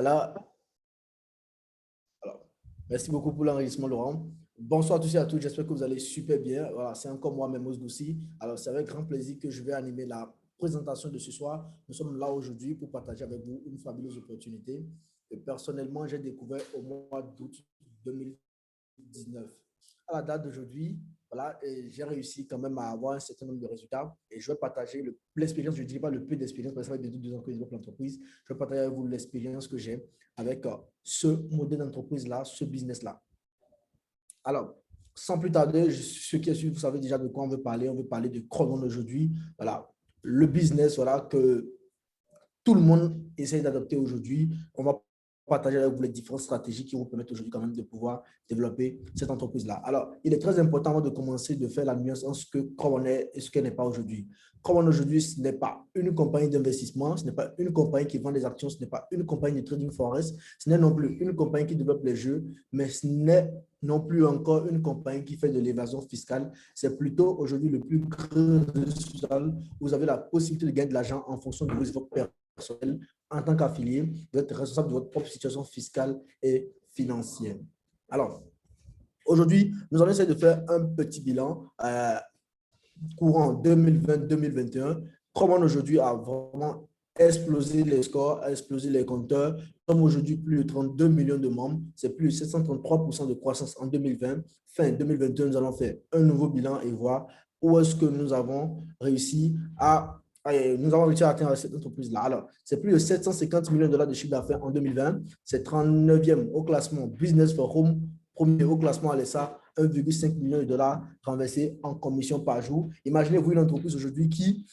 Alors, alors, merci beaucoup pour l'enregistrement, Laurent. Bonsoir à tous et à toutes, j'espère que vous allez super bien. Voilà, c'est encore moi-même, Osgoussi. Alors, c'est avec grand plaisir que je vais animer la présentation de ce soir. Nous sommes là aujourd'hui pour partager avec vous une fabuleuse opportunité que personnellement, j'ai découvert au mois d'août 2019. À la date d'aujourd'hui, voilà, j'ai réussi quand même à avoir un certain nombre de résultats et je vais partager l'expérience, je ne dis pas le peu d'expérience parce que ça fait bientôt 2 ans que je développe l'entreprise. Je vais partager avec vous l'expérience que j'ai avec ce modèle d'entreprise-là, ce business-là. Alors, sans plus tarder, ceux qui suivent, vous savez déjà de quoi on veut parler. On veut parler de Chronon aujourd'hui. Voilà, le business voilà, que tout le monde essaie d'adopter aujourd'hui. On va partager avec vous les différentes stratégies qui vous permettent aujourd'hui quand même de pouvoir développer cette entreprise-là. Alors, il est très important avant de commencer de faire la nuance entre ce que Chronon est et ce qu'elle n'est pas aujourd'hui. Chronon aujourd'hui, ce n'est pas une compagnie d'investissement, ce n'est pas une compagnie qui vend des actions, ce n'est pas une compagnie de trading forex, ce n'est non plus une compagnie qui développe les jeux, mais ce n'est non plus encore une compagnie qui fait de l'évasion fiscale. C'est plutôt aujourd'hui le plus grand social. Vous avez la possibilité de gagner de l'argent en fonction de vos efforts personnels. En tant qu'affilié, vous êtes responsable de votre propre situation fiscale et financière. Alors, aujourd'hui, nous allons essayer de faire un petit bilan courant 2020-2021. Comment aujourd'hui a vraiment explosé les scores, a explosé les compteurs. Nous sommes aujourd'hui plus de 32 millions de membres. C'est plus de 733% de croissance en 2020. Fin 2021, nous allons faire un nouveau bilan et voir où est-ce que nous avons réussi à atteindre cette entreprise-là. Alors, c'est plus de 750 millions de dollars de chiffre d'affaires en 2020. C'est 39e au classement Business for Home, premier au classement Alessa, 1,5 million de dollars renversés en commission par jour. Imaginez-vous une entreprise aujourd'hui qui,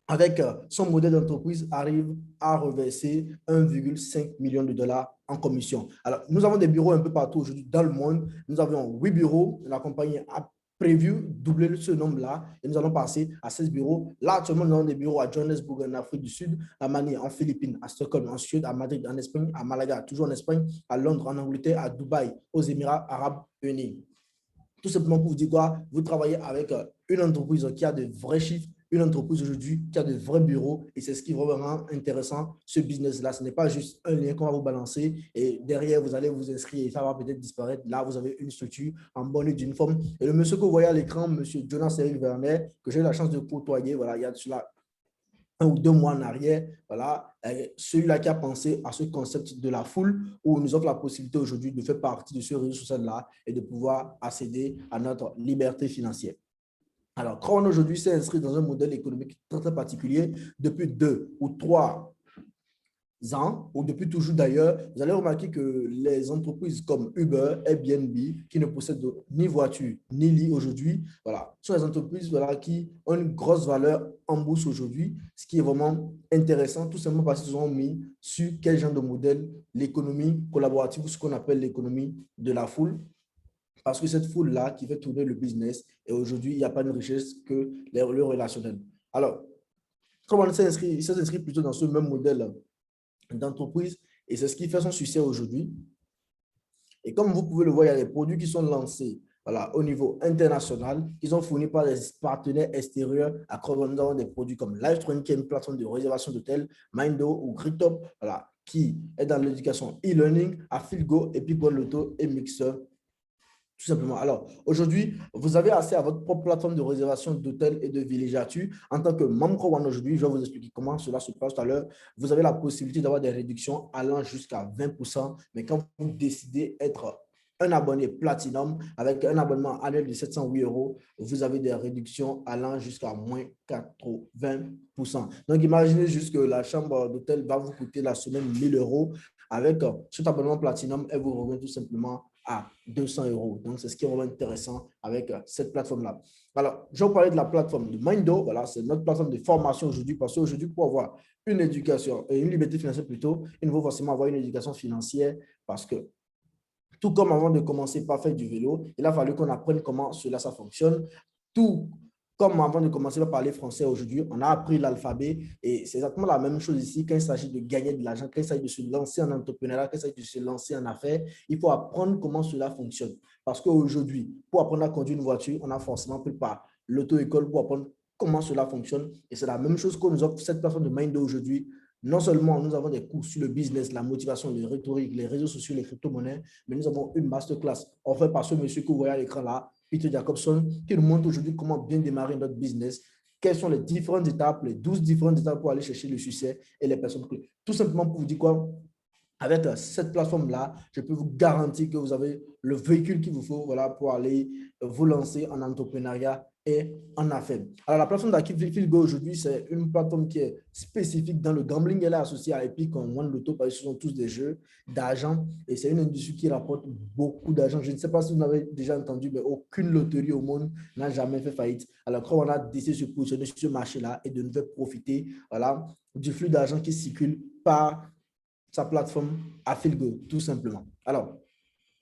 avec son modèle d'entreprise, arrive à reverser 1,5 million de dollars en commission. Alors, nous avons des bureaux un peu partout aujourd'hui dans le monde. Nous avons 8 bureaux. La compagnie a prévu doubler ce nombre-là et nous allons passer à 16 bureaux. Là, actuellement, nous avons des bureaux à Johannesburg, en Afrique du Sud, à Manille, en Philippines, à Stockholm, en Suède, à Madrid, en Espagne, à Malaga, toujours en Espagne, à Londres, en Angleterre, à Dubaï, aux Émirats arabes unis. Tout simplement pour vous dire quoi, vous travaillez avec une entreprise qui a de vrais chiffres, une entreprise aujourd'hui qui a de vrais bureaux et c'est ce qui vraiment rend intéressant ce business-là. Ce n'est pas juste un lien qu'on va vous balancer et derrière, vous allez vous inscrire et ça va peut-être disparaître. Là, vous avez une structure en bonne et d'une forme. Et le monsieur que vous voyez à l'écran, monsieur Jonas Eric Werner, que j'ai eu la chance de côtoyer, voilà, il y a cela 1 ou 2 mois en arrière, voilà, celui-là qui a pensé à ce concept de la foule où nous offre la possibilité aujourd'hui de faire partie de ce réseau social-là et de pouvoir accéder à notre liberté financière. Alors, Crown aujourd'hui s'est inscrit dans un modèle économique très, très particulier depuis 2 ou 3 ans, ou depuis toujours d'ailleurs. Vous allez remarquer que les entreprises comme Uber, Airbnb, qui ne possèdent ni voiture ni lit aujourd'hui, voilà, sont les entreprises voilà, qui ont une grosse valeur en bourse aujourd'hui, ce qui est vraiment intéressant, tout simplement parce qu'ils ont mis sur quel genre de modèle l'économie collaborative, ce qu'on appelle l'économie de la foule. Parce que cette foule-là qui fait tourner le business, et aujourd'hui, il n'y a pas de richesse que le relationnel. Alors, comme on s'est inscrit plutôt dans ce même modèle d'entreprise, et c'est ce qui fait son succès aujourd'hui. Et comme vous pouvez le voir, il y a des produits qui sont lancés voilà, au niveau international, qui sont fournis par des partenaires extérieurs à Crowdfunding, des produits comme Livetronic, qui est une plateforme de réservation d'hôtels, Mindo ou Gridtop, voilà, qui est dans l'éducation e-learning, à Filgo, et puis Loto et Mixer, tout simplement. Alors, aujourd'hui, vous avez accès à votre propre plateforme de réservation d'hôtels et de villégiatures. En tant que membre One aujourd'hui, je vais vous expliquer comment cela se passe tout à l'heure. Vous avez la possibilité d'avoir des réductions allant jusqu'à 20%. Mais quand vous décidez d'être un abonné Platinum avec un abonnement annuel de 708 €, vous avez des réductions allant jusqu'à moins 80%. Donc, imaginez juste que la chambre d'hôtel va vous coûter la semaine 1 000 €. Avec cet abonnement Platinum, elle vous revient tout simplement à 200 €. Donc, c'est ce qui est vraiment intéressant avec cette plateforme-là. Alors, je vais vous parler de la plateforme de Mindo. Voilà, c'est notre plateforme de formation aujourd'hui parce qu'aujourd'hui, pour avoir une éducation et une liberté financière plutôt, il faut forcément avoir une éducation financière parce que tout comme avant de commencer par faire du vélo, il a fallu qu'on apprenne comment cela ça fonctionne. Tout comme avant de commencer par parler français aujourd'hui, on a appris l'alphabet et c'est exactement la même chose ici quand il s'agit de gagner de l'argent, quand il s'agit de se lancer en entrepreneuriat, quand il s'agit de se lancer en affaires, il faut apprendre comment cela fonctionne. Parce qu'aujourd'hui, pour apprendre à conduire une voiture, on a forcément pris par l'auto-école pour apprendre comment cela fonctionne et c'est la même chose qu'on nous offre cette plateforme de Mindo aujourd'hui Non seulement nous avons des cours sur le business, la motivation, les rhétoriques, les réseaux sociaux, les crypto-monnaies, mais nous avons une masterclass offerte par ce monsieur que vous voyez à l'écran là, Peter Jacobson, qui nous montre aujourd'hui comment bien démarrer notre business, quelles sont les différentes étapes, les 12 différentes étapes pour aller chercher le succès et les personnes clés. Tout simplement pour vous dire quoi, avec cette plateforme-là, je peux vous garantir que vous avez le véhicule qu'il vous faut, voilà, pour aller vous lancer en entrepreneuriat et en affaires. Alors, la plateforme d'Akivilgo aujourd'hui, c'est une plateforme qui est spécifique dans le gambling. Elle est associée à Epic, on One Lotto, parce que ce sont tous des jeux d'argent et c'est une industrie qui rapporte beaucoup d'argent. Je ne sais pas si vous avez déjà entendu, mais aucune loterie au monde n'a jamais fait faillite. Alors, quand on a décidé de se positionner sur ce marché-là et de nous faire profiter, voilà, du flux d'argent qui circule par sa plateforme Affilgo, tout simplement. Alors,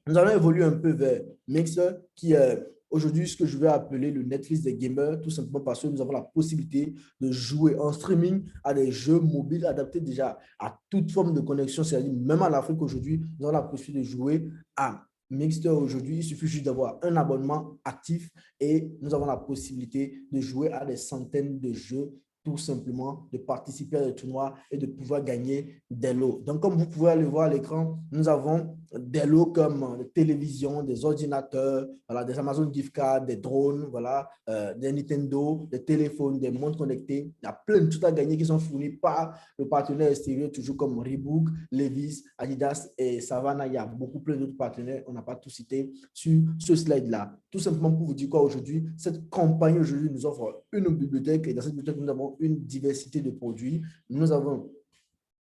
nous allons évoluer un peu vers Mixer, qui est aujourd'hui ce que je vais appeler le Netflix des gamers, tout simplement parce que nous avons la possibilité de jouer en streaming à des jeux mobiles adaptés déjà à toute forme de connexion, c'est-à-dire même en Afrique aujourd'hui, nous avons la possibilité de jouer à Mixer aujourd'hui. Il suffit juste d'avoir un abonnement actif et nous avons la possibilité de jouer à des centaines de jeux, tout simplement de participer à des tournois et de pouvoir gagner des lots. Donc, comme vous pouvez aller voir à l'écran, nous avons des lots comme des télévisions, des ordinateurs, voilà, des Amazon gift cards, des drones, voilà, des Nintendo, des téléphones, des montres connectées. Il y a plein de trucs à gagner qui sont fournis par le partenaire extérieur, toujours comme Reebok, Levi's, Adidas et Savannah. Il y a beaucoup plein d'autres partenaires, on n'a pas tout cité sur ce slide-là. Tout simplement pour vous dire quoi aujourd'hui, cette compagnie aujourd'hui nous offre une bibliothèque et dans cette bibliothèque, nous avons une diversité de produits. Nous avons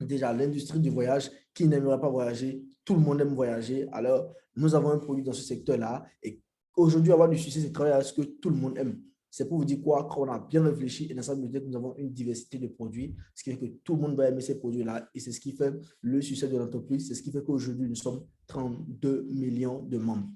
déjà l'industrie du voyage. Qui n'aimerait pas voyager? Tout le monde aime voyager. Alors, nous avons un produit dans ce secteur-là. Et aujourd'hui, avoir du succès, c'est travailler à ce que tout le monde aime. C'est pour vous dire quoi? Qu'on a bien réfléchi et dans cette bibliothèque, nous avons une diversité de produits, ce qui fait que tout le monde va aimer ces produits-là. Et c'est ce qui fait le succès de l'entreprise. C'est ce qui fait qu'aujourd'hui, nous sommes 32 millions de membres.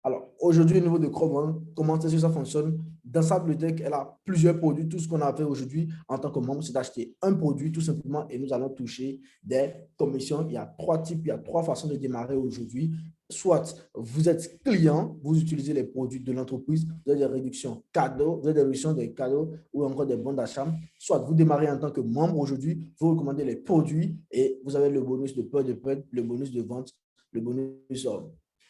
Alors, aujourd'hui, au niveau de Chrome, comment est-ce que ça fonctionne? Dans sa bibliothèque, elle a plusieurs produits. Tout ce qu'on a fait aujourd'hui en tant que membre, c'est d'acheter un produit tout simplement et nous allons toucher des commissions. Il y a trois types, il y a trois façons de démarrer aujourd'hui. Soit vous êtes client, vous utilisez les produits de l'entreprise, vous avez des réductions cadeaux, vous avez des réductions des cadeaux ou encore des bons d'achat. Soit vous démarrez en tant que membre aujourd'hui, vous recommandez les produits et vous avez le bonus de peur de peur, le bonus de vente, le bonus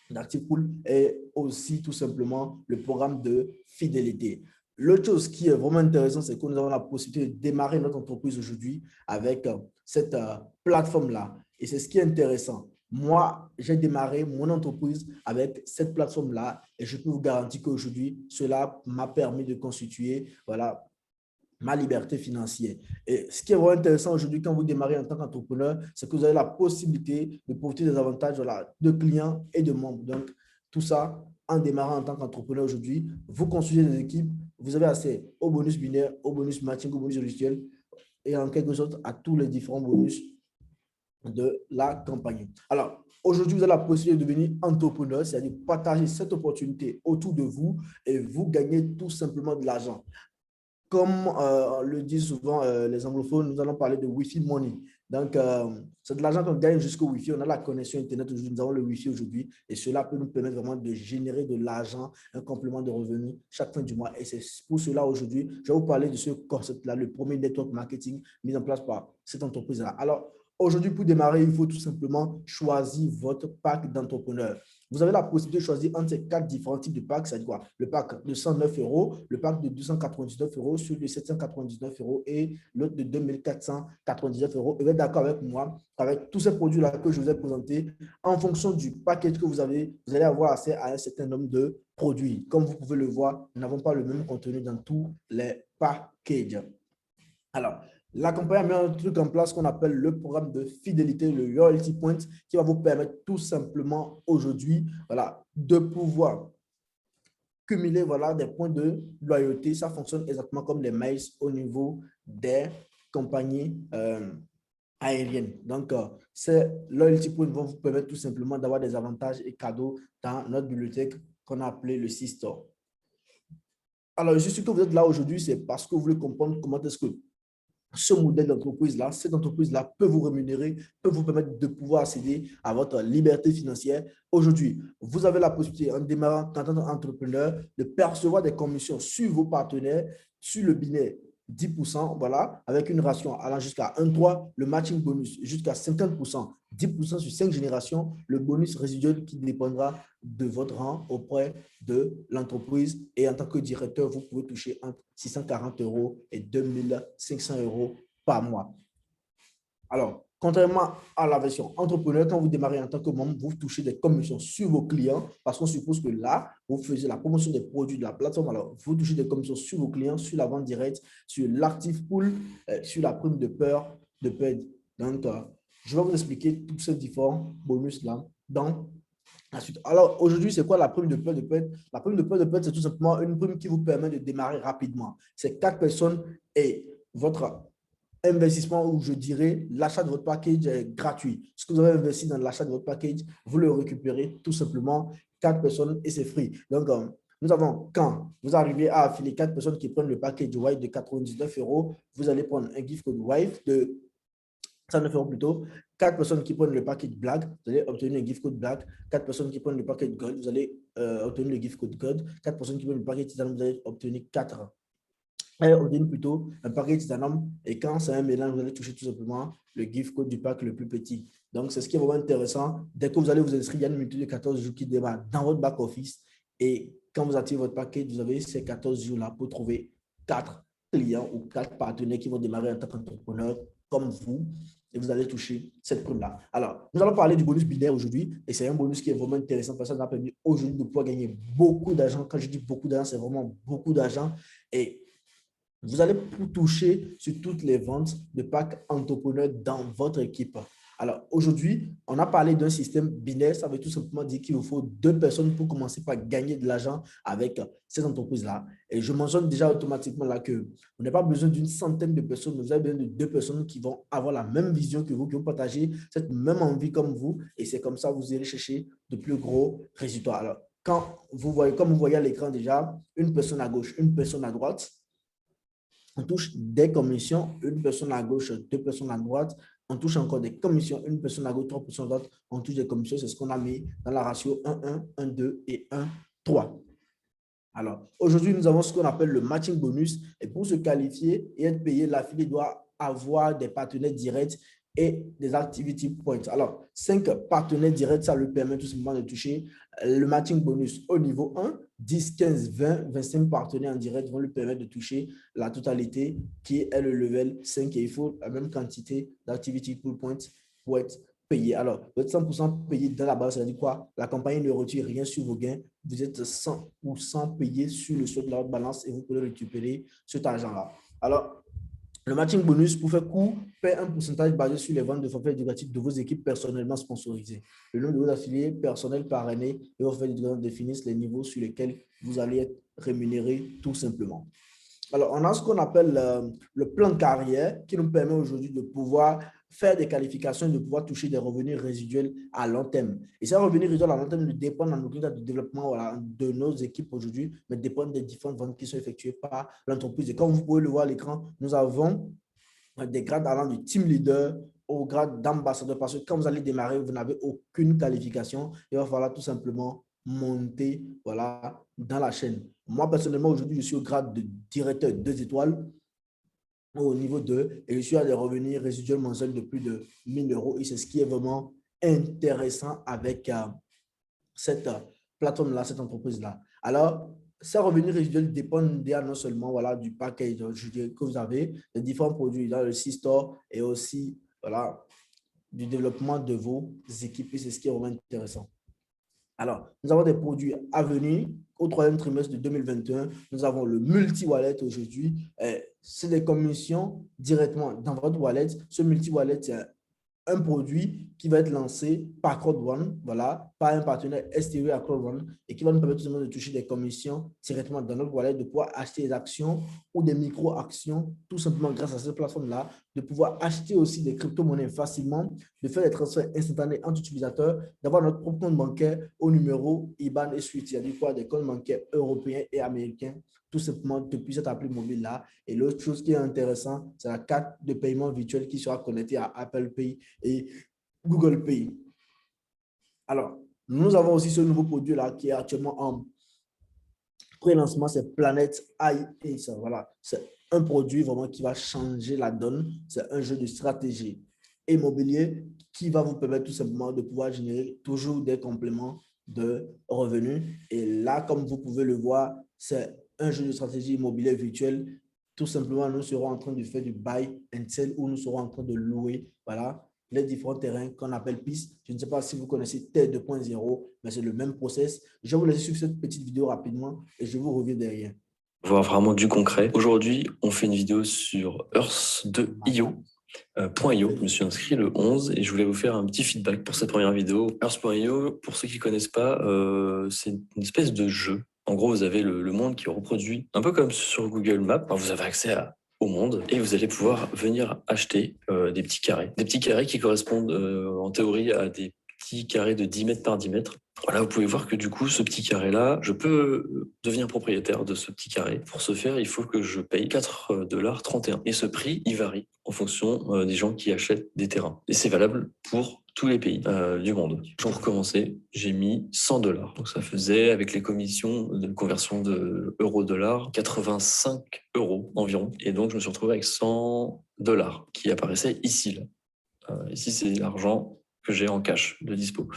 d'Active Pool et aussi tout simplement le programme de fidélité. L'autre chose qui est vraiment intéressant, c'est que nous avons la possibilité de démarrer notre entreprise aujourd'hui avec cette plateforme-là. Et c'est ce qui est intéressant. Moi, j'ai démarré mon entreprise avec cette plateforme-là et je peux vous garantir qu'aujourd'hui, cela m'a permis de constituer, voilà, ma liberté financière. Et ce qui est vraiment intéressant aujourd'hui quand vous démarrez en tant qu'entrepreneur, c'est que vous avez la possibilité de profiter des avantages, voilà, de clients et de membres. Donc, tout ça, en démarrant en tant qu'entrepreneur aujourd'hui, vous construisez des équipes, vous avez accès au bonus binaire, au bonus matching, au bonus logiciel et en quelque sorte à tous les différents bonus de la campagne. Alors, aujourd'hui, vous avez la possibilité de devenir entrepreneur, c'est-à-dire partager cette opportunité autour de vous et vous gagnez tout simplement de l'argent. Comme le disent souvent les anglophones, nous allons parler de Wi-Fi money. Donc, c'est de l'argent qu'on gagne jusqu'au Wi-Fi. On a la connexion Internet aujourd'hui, nous avons le Wi-Fi aujourd'hui et cela peut nous permettre vraiment de générer de l'argent, un complément de revenus chaque fin du mois. Et c'est pour cela aujourd'hui, je vais vous parler de ce concept-là, le premier network marketing mis en place par cette entreprise-là. Alors, aujourd'hui, pour démarrer, il faut tout simplement choisir votre pack d'entrepreneurs. Vous avez la possibilité de choisir entre ces quatre différents types de packs, c'est-à-dire quoi? Le pack de 109 euros, le pack de 299 euros, celui de 799 euros et l'autre de 2499 euros. Et vous êtes d'accord avec moi, avec tous ces produits-là que je vous ai présentés, en fonction du package que vous avez, vous allez avoir accès à un certain nombre de produits. Comme vous pouvez le voir, nous n'avons pas le même contenu dans tous les packages. Alors, la compagnie a mis un truc en place qu'on appelle le programme de fidélité, le Loyalty Point, qui va vous permettre tout simplement aujourd'hui, voilà, de pouvoir cumuler, voilà, des points de loyauté. Ça fonctionne exactement comme les mails au niveau des compagnies aériennes. Donc, ces Loyalty Points vont vous permettre tout simplement d'avoir des avantages et cadeaux dans notre bibliothèque qu'on a appelée le C-Store. Alors, je suis que vous êtes là aujourd'hui, c'est parce que vous voulez comprendre comment est-ce que ce modèle d'entreprise-là, cette entreprise-là peut vous rémunérer, peut vous permettre de pouvoir accéder à votre liberté financière. Aujourd'hui, vous avez la possibilité, en démarrant en tant qu'entrepreneur, de percevoir des commissions sur vos partenaires, sur le binaire 10%, voilà, avec une ration allant jusqu'à 1,3, le matching bonus jusqu'à 50%, 10% sur 5 générations, le bonus résiduel qui dépendra de votre rang auprès de l'entreprise. Et en tant que directeur, vous pouvez toucher entre 640 euros et 2500 euros par mois. Alors, contrairement à la version entrepreneur, quand vous démarrez en tant que membre, vous touchez des commissions sur vos clients parce qu'on suppose que là, vous faisiez la promotion des produits de la plateforme. Alors, vous touchez des commissions sur vos clients, sur la vente directe, sur l'active pool, sur la prime de peur, de perdre. Donc, je vais vous expliquer tous ces différents bonus-là dans la suite. Alors, aujourd'hui, c'est quoi la prime de peur de perdre? La prime de peur de perdre, c'est tout simplement une prime qui vous permet de démarrer rapidement. C'est 4 personnes et votre investissement où je dirais l'achat de votre package est gratuit. Ce que vous avez investi dans l'achat de votre package, vous le récupérez tout simplement 4 personnes et c'est free. Donc, nous avons, quand vous arrivez à affiler 4 personnes qui prennent le package Wife de 99 euros, vous allez prendre un gift code Wife de 109 euros plutôt. 4 personnes qui prennent le package Black, vous allez obtenir un gift code Black. 4 personnes qui prennent le package Gold, vous allez obtenir le gift code Gold. 4 personnes qui prennent le package Titan, vous allez obtenir 4 on dit plutôt un paquet Titanum et quand c'est un mélange, vous allez toucher tout simplement le gift code du pack le plus petit. Donc, c'est ce qui est vraiment intéressant. Dès que vous allez vous inscrire, il y a une minute de 14 jours qui démarre dans votre back-office et quand vous activez votre paquet, vous avez ces 14 jours-là pour trouver 4 clients ou 4 partenaires qui vont démarrer en tant qu'entrepreneur comme vous et vous allez toucher cette prime-là. Alors, nous allons parler du bonus binaire aujourd'hui et c'est un bonus qui est vraiment intéressant parce que ça nous a permis aujourd'hui de pouvoir gagner beaucoup d'argent. Quand je dis beaucoup d'argent, c'est vraiment beaucoup d'argent et vous allez toucher sur toutes les ventes de packs entrepreneurs dans votre équipe. Alors, aujourd'hui, on a parlé d'un système binaire. Ça veut tout simplement dire qu'il vous faut 2 personnes pour commencer par gagner de l'argent avec ces entreprises-là. Et je mentionne déjà automatiquement là que vous n'avez pas besoin d'une centaine de personnes. Vous avez besoin de 2 personnes qui vont avoir la même vision que vous, qui vont partager cette même envie comme vous. Et c'est comme ça que vous irez chercher de plus gros résultats. Alors, quand vous voyez, comme vous voyez à l'écran déjà, une personne à gauche, une personne à droite, on touche des commissions, une personne à gauche, 2 personnes à droite. On touche encore des commissions, une personne à gauche, 3 personnes à droite. On touche des commissions, c'est ce qu'on a mis dans la ratio 1-1, 1-2 et 1-3. Alors, aujourd'hui, nous avons ce qu'on appelle le matching bonus. Et pour se qualifier et être payé, l'affilié doit avoir des partenaires directs et des activity points. Alors, 5 partenaires directs, ça lui permet tout simplement de toucher le matching bonus au niveau 1. 10, 15, 20, 25 partenaires en direct vont lui permettre de toucher la totalité qui est le level 5 et il faut la même quantité d'activity points pour être payé. Alors, vous êtes 100% payé dans la base, ça veut dire quoi? La compagnie ne retire rien sur vos gains. Vous êtes 100% payé sur le solde de la balance et vous pouvez récupérer cet argent-là. Alors, le matching bonus, pour faire court, paie un pourcentage basé sur les ventes de forfaits éducatifs de vos équipes personnellement sponsorisées. Le nombre de vos affiliés personnels par année et vos forfaits éducatifs définissent les niveaux sur lesquels vous allez être rémunéré tout simplement. Alors, on a ce qu'on appelle le plan de carrière qui nous permet aujourd'hui de pouvoir faire des qualifications et de pouvoir toucher des revenus résiduels à long terme. Et ces revenus résiduels à long terme ne dépendent en aucun cas du développement de nos équipes aujourd'hui, mais dépendent des différentes ventes qui sont effectuées par l'entreprise. Et comme vous pouvez le voir à l'écran, nous avons des grades allant du team leader au grade d'ambassadeur parce que quand vous allez démarrer, vous n'avez aucune qualification. Il va falloir tout simplement monter voilà, dans la chaîne. Moi, personnellement, aujourd'hui, je suis au grade de directeur 2 étoiles au niveau 2 et je suis à des revenus résiduels mensuels de plus de 1000 euros. Et c'est ce qui est vraiment intéressant avec cette plateforme-là, cette entreprise-là. Alors, ces revenus résiduels dépendent non seulement voilà, du package que vous avez, des différents produits dans le C-Store et aussi voilà, du développement de vos équipes. Et c'est ce qui est vraiment intéressant. Alors, nous avons des produits à venir au 3e trimestre de 2021. Nous avons le multi-wallet aujourd'hui. C'est des commissions directement dans votre wallet. Ce multi-wallet, c'est un produit qui va être lancé par CrowdOne, voilà, par un partenaire extérieur à CrowdOne et qui va nous permettre tout simplement de toucher des commissions directement dans notre wallet, de pouvoir acheter des actions ou des micro-actions, tout simplement grâce à cette plateforme-là, de pouvoir acheter aussi des crypto-monnaies facilement, de faire des transferts instantanés entre utilisateurs, d'avoir notre propre compte bancaire au numéro IBAN et SWIFT, c'est-à-dire quoi, des comptes bancaires européens et américains, tout simplement depuis cette appli mobile-là. Et l'autre chose qui est intéressante, c'est la carte de paiement virtuelle qui sera connectée à Apple Pay et Google Pay. Alors, nous avons aussi ce nouveau produit-là qui est actuellement en pré-lancement, c'est Planet AI. Voilà, un produit vraiment qui va changer la donne. C'est un jeu de stratégie immobilier qui va vous permettre tout simplement de pouvoir générer toujours des compléments de revenus. Et là, comme vous pouvez le voir, c'est un jeu de stratégie immobilière virtuelle. Tout simplement, nous serons en train de faire du buy and sell où nous serons en train de louer, voilà, les différents terrains qu'on appelle pistes. Je ne sais pas si vous connaissez Terre 2.0, mais c'est le même process. Je vais vous laisser sur cette petite vidéo rapidement et je vous reviens derrière. Voir vraiment du concret. Aujourd'hui, on fait une vidéo sur Earth2.io. .io, je me suis inscrit le 11 et je voulais vous faire un petit feedback pour cette première vidéo. Earth.io, pour ceux qui ne connaissent pas, c'est une espèce de jeu. En gros, vous avez le monde qui est reproduit, un peu comme sur Google Maps. Enfin, vous avez accès au monde et vous allez pouvoir venir acheter des petits carrés. Des petits carrés qui correspondent en théorie à des petits carrés de 10 mètres par 10 mètres. Voilà, vous pouvez voir que du coup, ce petit carré-là, je peux devenir propriétaire de ce petit carré. Pour ce faire, il faut que je paye 4,31 $. Et ce prix, il varie en fonction des gens qui achètent des terrains. Et c'est valable pour tous les pays du monde. Pour commencer, j'ai mis 100 $. Donc ça faisait, avec les commissions de conversion de euro-dollar, 85 € environ. Et donc je me suis retrouvé avec 100 $ qui apparaissaient ici. Là. Ici, c'est l'argent que j'ai en cash de dispo.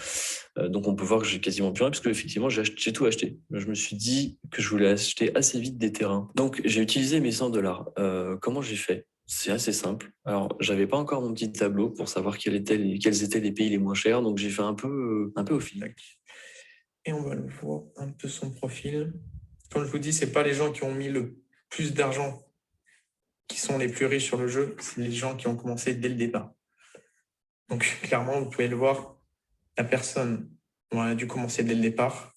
Donc on peut voir que j'ai quasiment plus rien parce que effectivement j'ai tout acheté. Je me suis dit que je voulais acheter assez vite des terrains. Donc j'ai utilisé mes 100 $. Comment j'ai fait? C'est assez simple. Alors j'avais pas encore mon petit tableau pour savoir quels étaient les pays les moins chers, donc j'ai fait un peu au feeling. Et on va le voir un peu son profil. Comme je vous dis, c'est pas les gens qui ont mis le plus d'argent qui sont les plus riches sur le jeu, c'est les gens qui ont commencé dès le départ. Donc clairement, vous pouvez le voir, la personne a dû commencer dès le départ.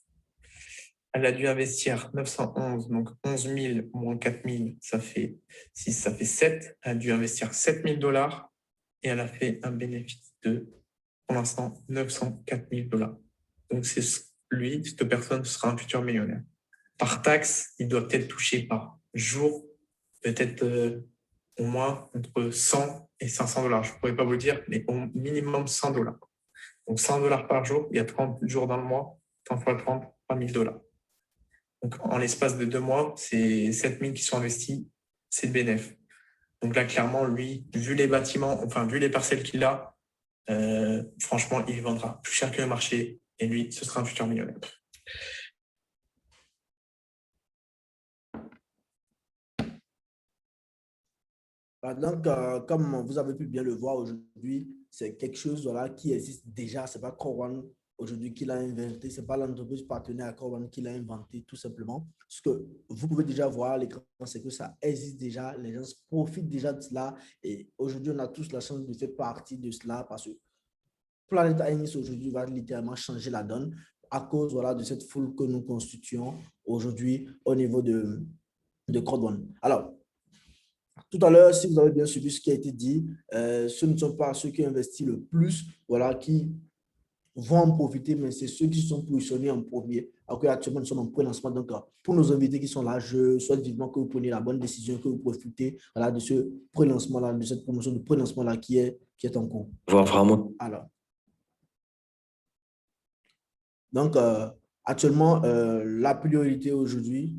Elle a dû investir 911, donc 11 000 moins 4 000, ça fait 6, ça fait 7. Elle a dû investir 7 000 $ et elle a fait un bénéfice de, pour l'instant, 904 000 $. Donc c'est lui, cette personne sera un futur millionnaire. Par taxe, il doit peut-être toucher par jour, peut-être au moins entre 100 et 500 $. Je ne pourrais pas vous le dire, mais au minimum 100 $. Donc 100 $ par jour, il y a 30 jours dans le mois, 30 fois 30, 3 000 $. Donc en l'espace de 2 mois, c'est 7 000 qui sont investis, c'est de bénéf. Donc là, clairement, lui, vu les bâtiments, enfin vu les parcelles qu'il a, franchement, il vendra plus cher que le marché et lui, ce sera un futur millionnaire. Donc, comme vous avez pu bien le voir aujourd'hui, c'est quelque chose voilà, qui existe déjà. Ce n'est pas Corwan aujourd'hui qui l'a inventé. Ce n'est pas l'entreprise partenaire à Corwan qui l'a inventé, tout simplement. Ce que vous pouvez déjà voir à l'écran, c'est que ça existe déjà. Les gens profitent déjà de cela. Et aujourd'hui, on a tous la chance de faire partie de cela parce que Planet Inis aujourd'hui va littéralement changer la donne à cause voilà, de cette foule que nous constituons aujourd'hui au niveau de Corwan. Alors, tout à l'heure, si vous avez bien suivi ce qui a été dit, ce ne sont pas ceux qui investissent le plus, voilà, qui vont en profiter, mais c'est ceux qui sont positionnés en premier. Alors qu'actuellement, nous sommes en pré-lancement. Donc, pour nos invités qui sont là, je souhaite vivement que vous preniez la bonne décision, que vous profitez voilà, de ce pré-lancement-là, de cette promotion de pré-lancement-là qui est en cours. Voir vraiment. Alors, donc, actuellement, la priorité aujourd'hui,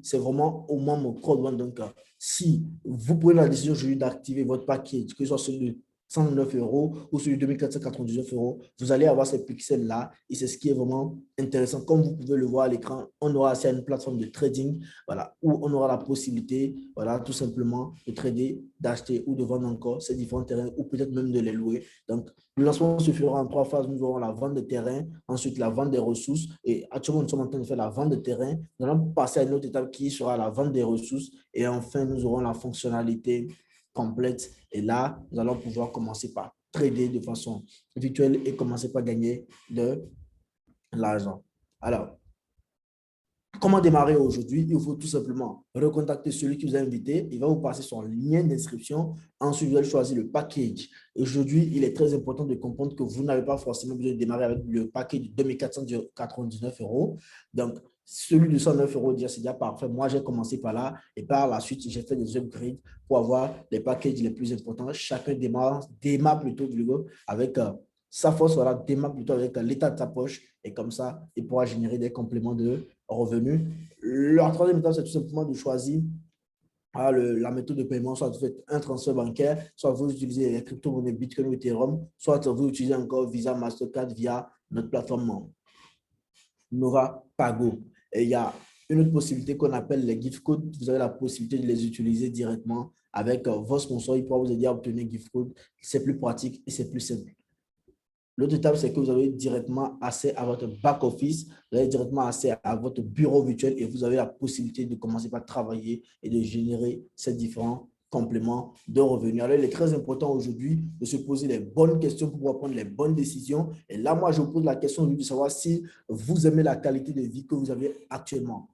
c'est vraiment au membre Code. Donc, si vous prenez la décision aujourd'hui d'activer votre package, que ce soit celui de 109 € ou celui de 2499 €, vous allez avoir ces pixels-là et c'est ce qui est vraiment intéressant. Comme vous pouvez le voir à l'écran, on aura accès à une plateforme de trading voilà, où on aura la possibilité voilà, tout simplement de trader, d'acheter ou de vendre encore ces différents terrains ou peut-être même de les louer. Donc, le lancement se fera en 3 phases. Nous aurons la vente de terrain, ensuite la vente des ressources et actuellement, nous sommes en train de faire la vente de terrain. Nous allons passer à une autre étape qui sera la vente des ressources et enfin, nous aurons la fonctionnalité complète. Et là, nous allons pouvoir commencer par trader de façon virtuelle et commencer par gagner de l'argent. Alors, comment démarrer aujourd'hui? Il faut tout simplement recontacter celui qui vous a invité. Il va vous passer son lien d'inscription. Ensuite, vous allez choisir le package. Aujourd'hui, il est très important de comprendre que vous n'avez pas forcément besoin de démarrer avec le package de 2499 €. Donc, celui de 109 €, c'est déjà parfait. Moi, j'ai commencé par là et par la suite, j'ai fait des upgrades pour avoir les packages les plus importants. Chacun démarre plutôt avec sa force, voilà, démarre plutôt avec l'état de ta poche et comme ça, il pourra générer des compléments de revenus. La troisième étape, c'est tout simplement de choisir la méthode de paiement, soit vous faites un transfert bancaire, soit vous utilisez les crypto-monnaies Bitcoin ou Ethereum, soit vous utilisez encore Visa, Mastercard via notre plateforme Nora Pago. Et il y a une autre possibilité qu'on appelle les gift codes. Vous avez la possibilité de les utiliser directement avec vos sponsors. Ils pourront vous aider à obtenir gift code. C'est plus pratique et c'est plus simple. L'autre étape, c'est que vous avez directement accès à votre back-office, vous avez directement accès à votre bureau virtuel et vous avez la possibilité de commencer par travailler et de générer ces différents compléments de revenus. Alors, il est très important aujourd'hui de se poser les bonnes questions pour pouvoir prendre les bonnes décisions. Et là, moi, je vous pose la question de savoir si vous aimez la qualité de vie que vous avez actuellement.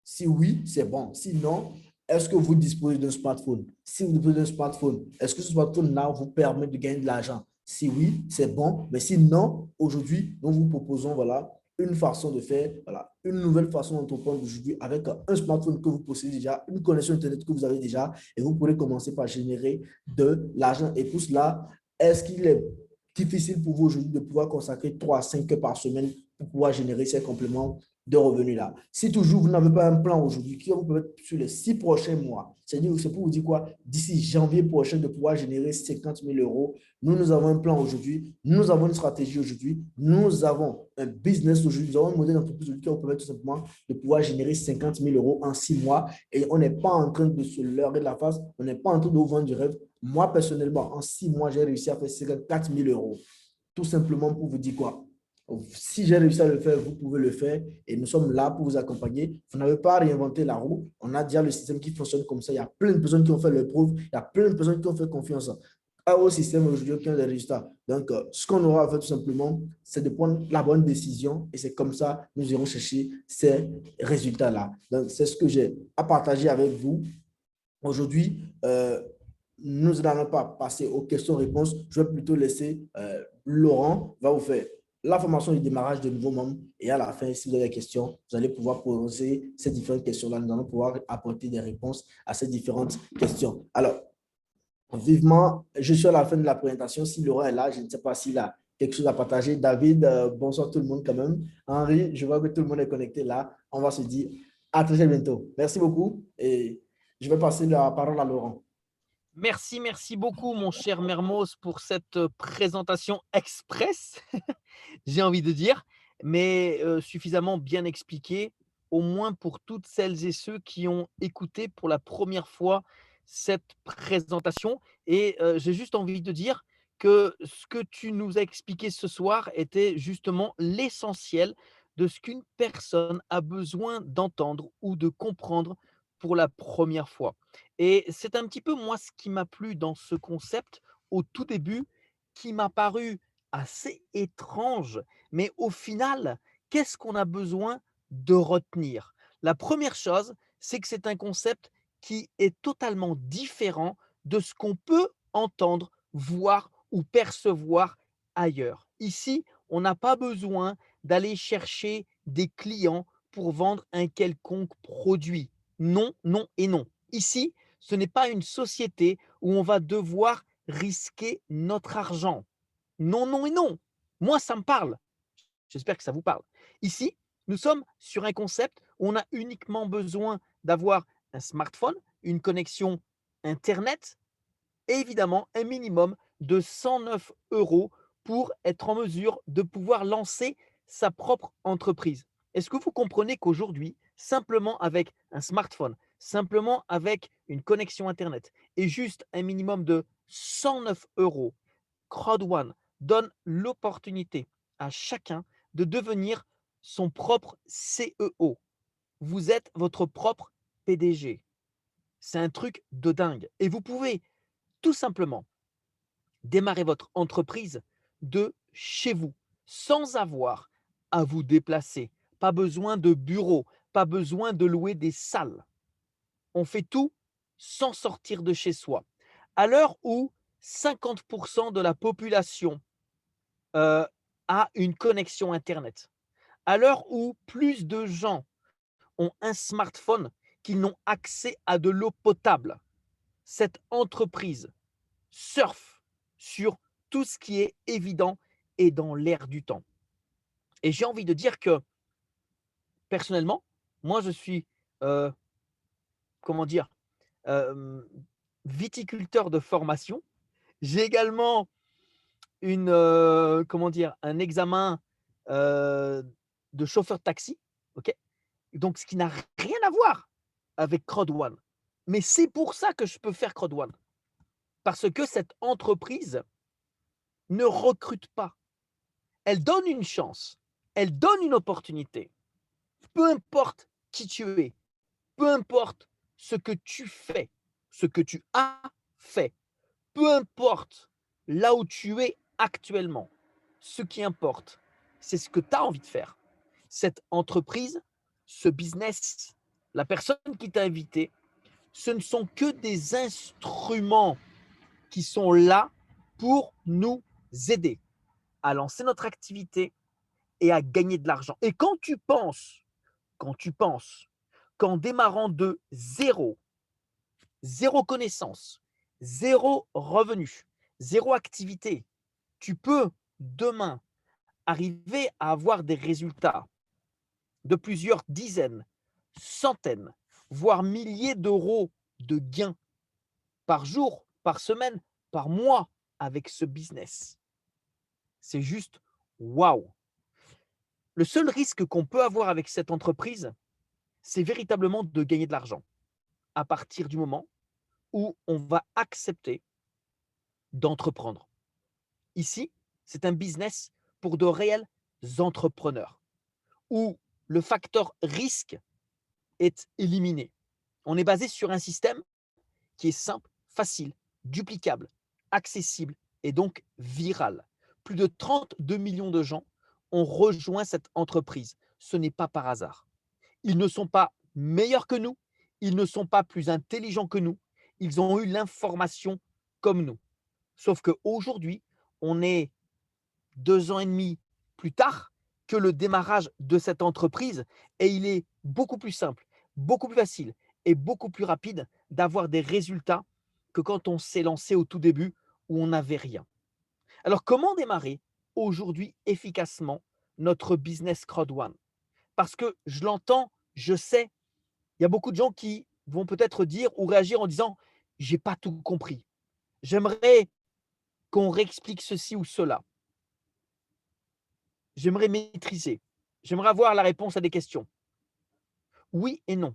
Si oui, c'est bon. Sinon, est-ce que vous disposez d'un smartphone? Si vous disposez d'un smartphone, est-ce que ce smartphone-là vous permet de gagner de l'argent? Si oui, c'est bon. Mais si non, aujourd'hui, nous vous proposons voilà, une façon de faire, voilà, une nouvelle façon d'entreprendre aujourd'hui avec un smartphone que vous possédez déjà, une connexion Internet que vous avez déjà, et vous pourrez commencer par générer de l'argent. Et pour cela, est-ce qu'il est difficile pour vous aujourd'hui de pouvoir consacrer 3 à 5 heures par semaine pour pouvoir générer ces compléments de revenus là? Si toujours vous n'avez pas un plan aujourd'hui qui va vous permettre sur les 6 prochains mois, c'est-à-dire c'est pour vous dire quoi, d'ici janvier prochain de pouvoir générer 50 000 euros, nous avons un plan aujourd'hui, nous avons une stratégie aujourd'hui, nous avons un business aujourd'hui, nous avons un modèle d'entreprise aujourd'hui qui va vous permettre tout simplement de pouvoir générer 50 000 euros en 6 mois et on n'est pas en train de se leurrer de la face, on n'est pas en train de vous vendre du rêve. Moi, personnellement, en 6 mois, j'ai réussi à faire 54 000 euros. Tout simplement pour vous dire quoi? Si j'ai réussi à le faire, vous pouvez le faire et nous sommes là pour vous accompagner. Vous n'avez pas réinventé la roue. On a déjà le système qui fonctionne comme ça. Il y a plein de personnes qui ont fait leur preuve. Il y a plein de personnes qui ont fait confiance au système aujourd'hui qui ont des résultats. Donc, ce qu'on aura à faire tout simplement, c'est de prendre la bonne décision et c'est comme ça que nous irons chercher ces résultats-là. Donc, c'est ce que j'ai à partager avec vous. Aujourd'hui, nous n'allons pas passer aux questions-réponses. Je vais plutôt laisser Laurent va vous faire la formation du démarrage de nouveaux membres. Et à la fin, si vous avez des questions, vous allez pouvoir poser ces différentes questions-là. Nous allons pouvoir apporter des réponses à ces différentes questions. Alors, vivement, je suis à la fin de la présentation. Si Laurent est là, je ne sais pas s'il a quelque chose à partager. David, bonsoir tout le monde quand même. Henri, je vois que tout le monde est connecté là. On va se dire à très bientôt. Merci beaucoup et je vais passer la parole à Laurent. Merci beaucoup, mon cher Mermoz, pour cette présentation express, j'ai envie de dire, mais suffisamment bien expliquée, au moins pour toutes celles et ceux qui ont écouté pour la première fois cette présentation. Et j'ai juste envie de dire que ce que tu nous as expliqué ce soir était justement l'essentiel de ce qu'une personne a besoin d'entendre ou de comprendre pour la première fois. Et c'est un petit peu moi ce qui m'a plu dans ce concept au tout début, qui m'a paru assez étrange, mais au final, qu'est-ce qu'on a besoin de retenir? La première chose, c'est que c'est un concept qui est totalement différent de ce qu'on peut entendre, voir ou percevoir ailleurs. Ici, on n'a pas besoin d'aller chercher des clients pour vendre un quelconque produit. Non, non et non. Ici, ce n'est pas une société où on va devoir risquer notre argent. Non, non et non. Moi, ça me parle. J'espère que ça vous parle. Ici, nous sommes sur un concept où on a uniquement besoin d'avoir un smartphone, une connexion Internet et évidemment un minimum de 109 euros pour être en mesure de pouvoir lancer sa propre entreprise. Est-ce que vous comprenez qu'aujourd'hui, simplement avec un smartphone, simplement avec une connexion Internet et juste un minimum de 109 euros, Crowd1 donne l'opportunité à chacun de devenir son propre CEO. Vous êtes votre propre PDG. C'est un truc de dingue. Et vous pouvez tout simplement démarrer votre entreprise de chez vous, sans avoir à vous déplacer. Pas besoin de bureau, pas besoin de louer des salles. On fait tout sans sortir de chez soi. À l'heure où 50% de la population a une connexion Internet, à l'heure où plus de gens ont un smartphone qu'ils n'ont accès à de l'eau potable, cette entreprise surfe sur tout ce qui est évident est dans l'air du temps. Et j'ai envie de dire que, personnellement, moi, je suis, euh, comment dire, euh, viticulteur de formation. J'ai également comment dire, un examen de chauffeur de taxi, ok? Donc, ce qui n'a rien à voir avec CrowdOne. Mais c'est pour ça que je peux faire CrowdOne. Parce que cette entreprise ne recrute pas. Elle donne une chance. Elle donne une opportunité. Peu importe qui tu es, peu importe ce que tu fais, ce que tu as fait, peu importe là où tu es actuellement, ce qui importe, c'est ce que tu as envie de faire. Cette entreprise, ce business, la personne qui t'a invité, ce ne sont que des instruments qui sont là pour nous aider à lancer notre activité et à gagner de l'argent. Et quand tu penses qu'en démarrant de zéro, zéro connaissance, zéro revenu, zéro activité, tu peux demain arriver à avoir des résultats de plusieurs dizaines, centaines, voire milliers d'euros de gains par jour, par semaine, par mois avec ce business. C'est juste waouh. Le seul risque qu'on peut avoir avec cette entreprise, c'est véritablement de gagner de l'argent à partir du moment où on va accepter d'entreprendre. Ici, c'est un business pour de réels entrepreneurs où le facteur risque est éliminé. On est basé sur un système qui est simple, facile, duplicable, accessible et donc viral. Plus de 32 millions de gens ont rejoint cette entreprise. Ce n'est pas par hasard. Ils ne sont pas meilleurs que nous, ils ne sont pas plus intelligents que nous, ils ont eu l'information comme nous. Sauf qu'aujourd'hui, on est 2 ans et demi plus tard que le démarrage de cette entreprise et il est beaucoup plus simple, beaucoup plus facile et beaucoup plus rapide d'avoir des résultats que quand on s'est lancé au tout début où on n'avait rien. Alors, comment démarrer aujourd'hui efficacement notre business CrowdOne? Parce que je l'entends, je sais, il y a beaucoup de gens qui vont peut-être dire ou réagir en disant j'ai pas tout compris. J'aimerais qu'on réexplique ceci ou cela. J'aimerais maîtriser. J'aimerais avoir la réponse à des questions. Oui et non.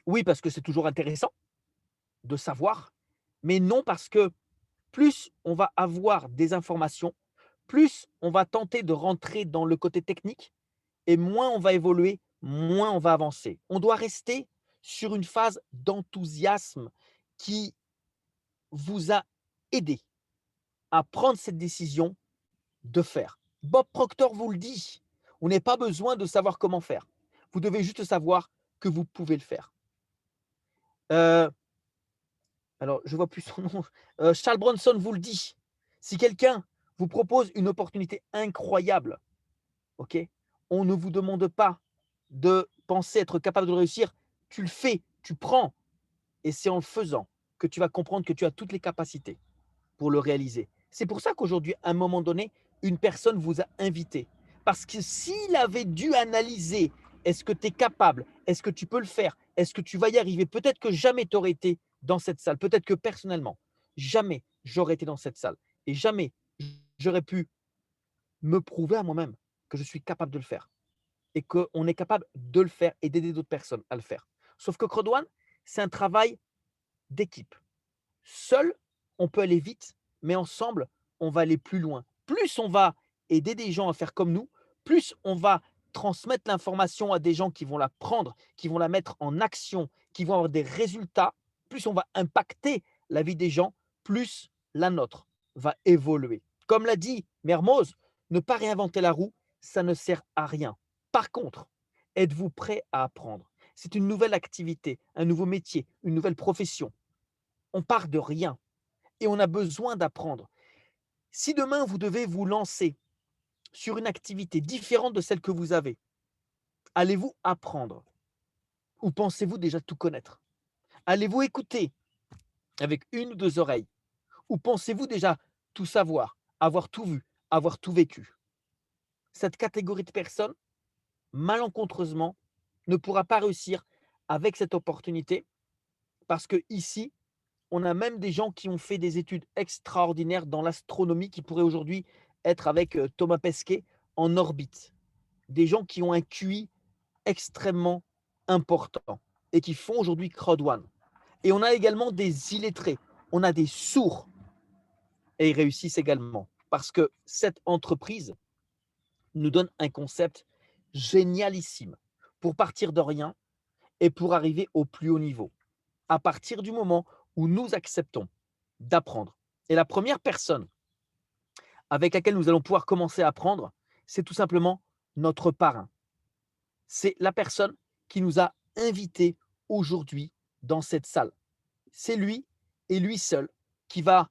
Oui, parce que c'est toujours intéressant de savoir, mais non parce que plus on va avoir des informations, plus on va tenter de rentrer dans le côté technique et moins on va évoluer, moins on va avancer. On doit rester sur une phase d'enthousiasme qui vous a aidé à prendre cette décision de faire. Bob Proctor vous le dit, vous n'avez pas besoin de savoir comment faire. Vous devez juste savoir que vous pouvez le faire. Alors, je ne vois plus son nom. Charles Bronson vous le dit. Si quelqu'un vous propose une opportunité incroyable, ok, on ne vous demande pas de penser être capable de le réussir. Tu le fais, tu prends. Et c'est en le faisant que tu vas comprendre que tu as toutes les capacités pour le réaliser. C'est pour ça qu'aujourd'hui, à un moment donné, une personne vous a invité. Parce que s'il avait dû analyser, est-ce que tu es capable, est-ce que tu peux le faire, est-ce que tu vas y arriver, peut-être que jamais tu aurais été dans cette salle, peut-être que personnellement, jamais j'aurais été dans cette salle et jamais j'aurais pu me prouver à moi-même que je suis capable de le faire et qu'on est capable de le faire et d'aider d'autres personnes à le faire. Sauf que CrowdOne, c'est un travail d'équipe. Seul, on peut aller vite, mais ensemble, on va aller plus loin. Plus on va aider des gens à faire comme nous, plus on va transmettre l'information à des gens qui vont la prendre, qui vont la mettre en action, qui vont avoir des résultats, plus on va impacter la vie des gens, plus la nôtre va évoluer. Comme l'a dit Mermoz, ne pas réinventer la roue, ça ne sert à rien. Par contre, êtes-vous prêt à apprendre? C'est une nouvelle activité, un nouveau métier, une nouvelle profession. On part de rien et on a besoin d'apprendre. Si demain, vous devez vous lancer sur une activité différente de celle que vous avez, allez-vous apprendre ou pensez-vous déjà tout connaître? Allez-vous écouter avec une ou deux oreilles ou pensez-vous déjà tout savoir, avoir tout vu, avoir tout vécu. Cette catégorie de personnes, malencontreusement, ne pourra pas réussir avec cette opportunité parce que ici, on a même des gens qui ont fait des études extraordinaires dans l'astronomie qui pourraient aujourd'hui être avec Thomas Pesquet en orbite. Des gens qui ont un QI extrêmement important et qui font aujourd'hui Crowd One. Et on a également des illettrés, on a des sourds et ils réussissent également parce que cette entreprise nous donne un concept génialissime pour partir de rien et pour arriver au plus haut niveau. À partir du moment où nous acceptons d'apprendre. Et la première personne avec laquelle nous allons pouvoir commencer à apprendre, c'est tout simplement notre parrain. C'est la personne qui nous a invités aujourd'hui dans cette salle. C'est lui et lui seul qui va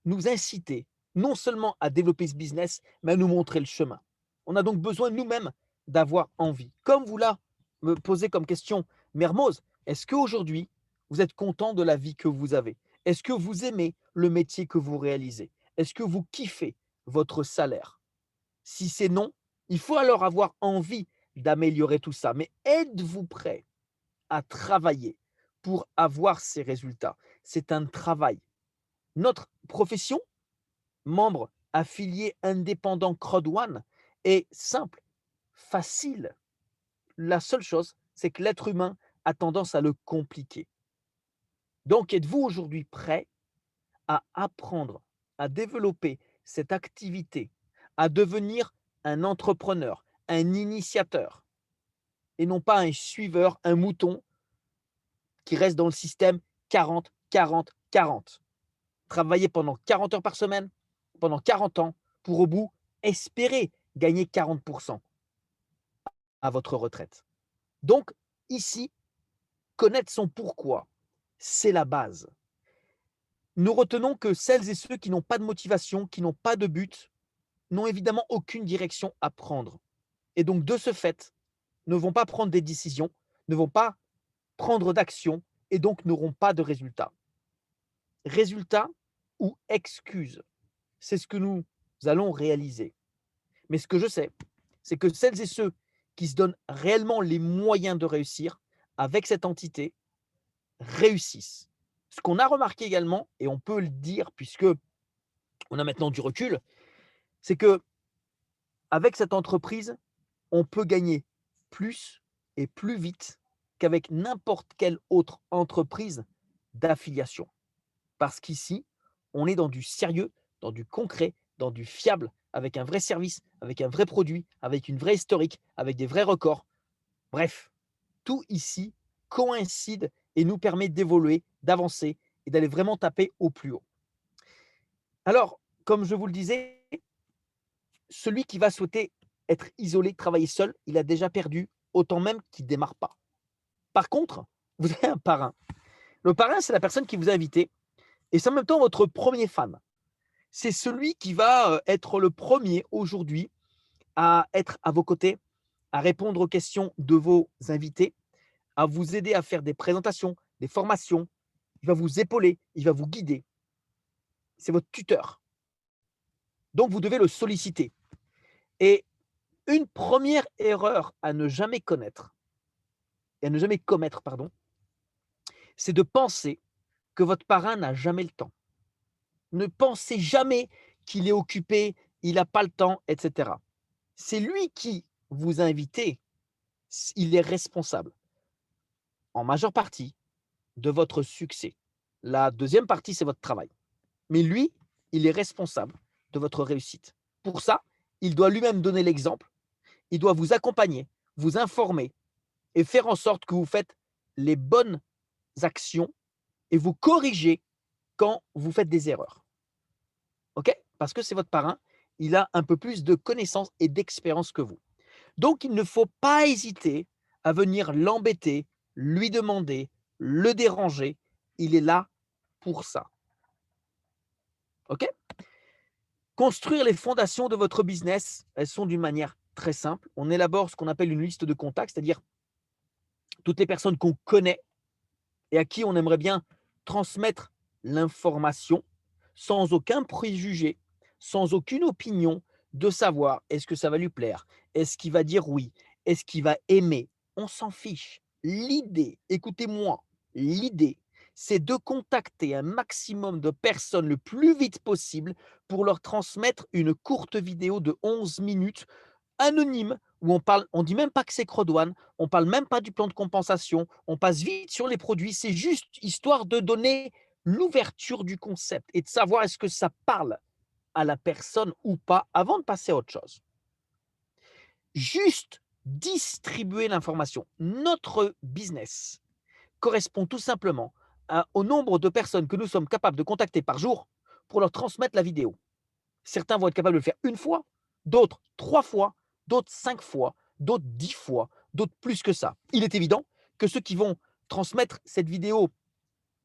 nous inciter non seulement à développer ce business, mais à nous montrer le chemin. On a donc besoin nous-mêmes d'avoir envie. Comme vous là me posez comme question, Mermoz, est-ce qu'aujourd'hui, vous êtes content de la vie que vous avez? Est-ce que vous aimez le métier que vous réalisez? Est-ce que vous kiffez votre salaire? Si c'est non, il faut alors avoir envie d'améliorer tout ça. Mais êtes-vous prêt à travailler pour avoir ces résultats? C'est un travail. Notre profession, membre affilié indépendant Crowd One, est simple, facile. La seule chose, c'est que l'être humain a tendance à le compliquer. Donc, êtes-vous aujourd'hui prêt à apprendre, à développer cette activité, à devenir un entrepreneur, un initiateur, et non pas un suiveur, un mouton qui reste dans le système 40, 40, 40. Travailler pendant 40 heures par semaine, pendant 40 ans, pour au bout espérer gagner 40% à votre retraite. Donc, ici, connaître son pourquoi, c'est la base. Nous retenons que celles et ceux qui n'ont pas de motivation, qui n'ont pas de but, n'ont évidemment aucune direction à prendre. Et donc, de ce fait, ne vont pas prendre des décisions, ne vont pas prendre d'action et donc n'auront pas de résultats. Résultats ou excuses, c'est ce que nous allons réaliser. Mais ce que je sais, c'est que celles et ceux qui se donnent réellement les moyens de réussir avec cette entité réussissent. Ce qu'on a remarqué également, et on peut le dire puisque on a maintenant du recul, c'est que avec cette entreprise, on peut gagner plus et plus vite qu'avec n'importe quelle autre entreprise d'affiliation. Parce qu'ici, on est dans du sérieux, dans du concret, dans du fiable, avec un vrai service, avec un vrai produit, avec une vraie historique, avec des vrais records. Bref, tout ici coïncide et nous permet d'évoluer, d'avancer et d'aller vraiment taper au plus haut. Alors, comme je vous le disais, celui qui va souhaiter être isolé, travailler seul, il a déjà perdu, autant même qu'il ne démarre pas. Par contre, vous avez un parrain. Le parrain, c'est la personne qui vous a invité et c'est en même temps votre premier fan. C'est celui qui va être le premier aujourd'hui à être à vos côtés, à répondre aux questions de vos invités, à vous aider à faire des présentations, des formations. Il va vous épauler, il va vous guider. C'est votre tuteur. Donc, vous devez le solliciter. Et une première erreur à ne jamais commettre, c'est de penser que votre parrain n'a jamais le temps. Ne pensez jamais qu'il est occupé, il n'a pas le temps, etc. C'est lui qui vous a invité, il est responsable en majeure partie de votre succès. La deuxième partie, c'est votre travail. Mais lui, il est responsable de votre réussite. Pour ça, il doit lui-même donner l'exemple, il doit vous accompagner, vous informer et faire en sorte que vous faites les bonnes actions et vous corrigez quand vous faites des erreurs. OK? Parce que c'est votre parrain, il a un peu plus de connaissances et d'expérience que vous. Donc, il ne faut pas hésiter à venir l'embêter, lui demander, le déranger. Il est là pour ça. OK? Construire les fondations de votre business, elles sont d'une manière très simple. On élabore ce qu'on appelle une liste de contacts, c'est-à-dire toutes les personnes qu'on connaît et à qui on aimerait bien transmettre l'information. sans aucun préjugé, sans aucune opinion, de savoir est-ce que ça va lui plaire, est-ce qu'il va dire oui, est-ce qu'il va aimer. On s'en fiche. L'idée, écoutez-moi, l'idée, c'est de contacter un maximum de personnes le plus vite possible pour leur transmettre une courte vidéo de 11 minutes anonyme où on dit même pas que c'est Crodouane, on parle même pas du plan de compensation, on passe vite sur les produits, c'est juste histoire de donner l'ouverture du concept et de savoir est-ce que ça parle à la personne ou pas avant de passer à autre chose. Juste distribuer l'information. Notre business correspond tout simplement au nombre de personnes que nous sommes capables de contacter par jour pour leur transmettre la vidéo. Certains vont être capables de le faire une fois, d'autres 3 fois, d'autres 5 fois, d'autres 10 fois, d'autres plus que ça. Il est évident que ceux qui vont transmettre cette vidéo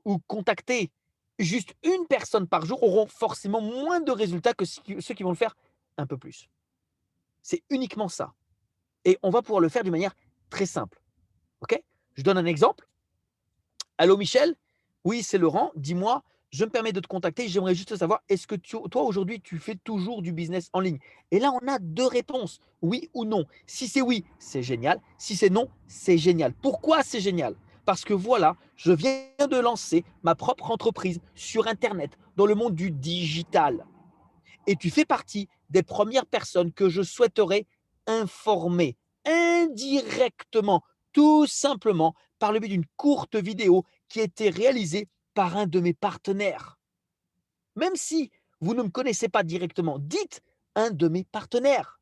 ou contacter juste une personne par jour auront forcément moins de résultats que ceux qui vont le faire un peu plus. C'est uniquement ça. Et on va pouvoir le faire d'une manière très simple. OK? Je donne un exemple. Allô Michel? Oui, c'est Laurent. Dis-moi, je me permets de te contacter. J'aimerais juste savoir, est-ce que toi aujourd'hui, tu fais toujours du business en ligne? Et là, on a 2 réponses, oui ou non. Si c'est oui, c'est génial. Si c'est non, c'est génial. Pourquoi c'est génial? Parce que voilà, je viens de lancer ma propre entreprise sur Internet, dans le monde du digital. Et tu fais partie des premières personnes que je souhaiterais informer indirectement, tout simplement par le biais d'une courte vidéo qui a été réalisée par un de mes partenaires. Même si vous ne me connaissez pas directement, dites un de mes partenaires.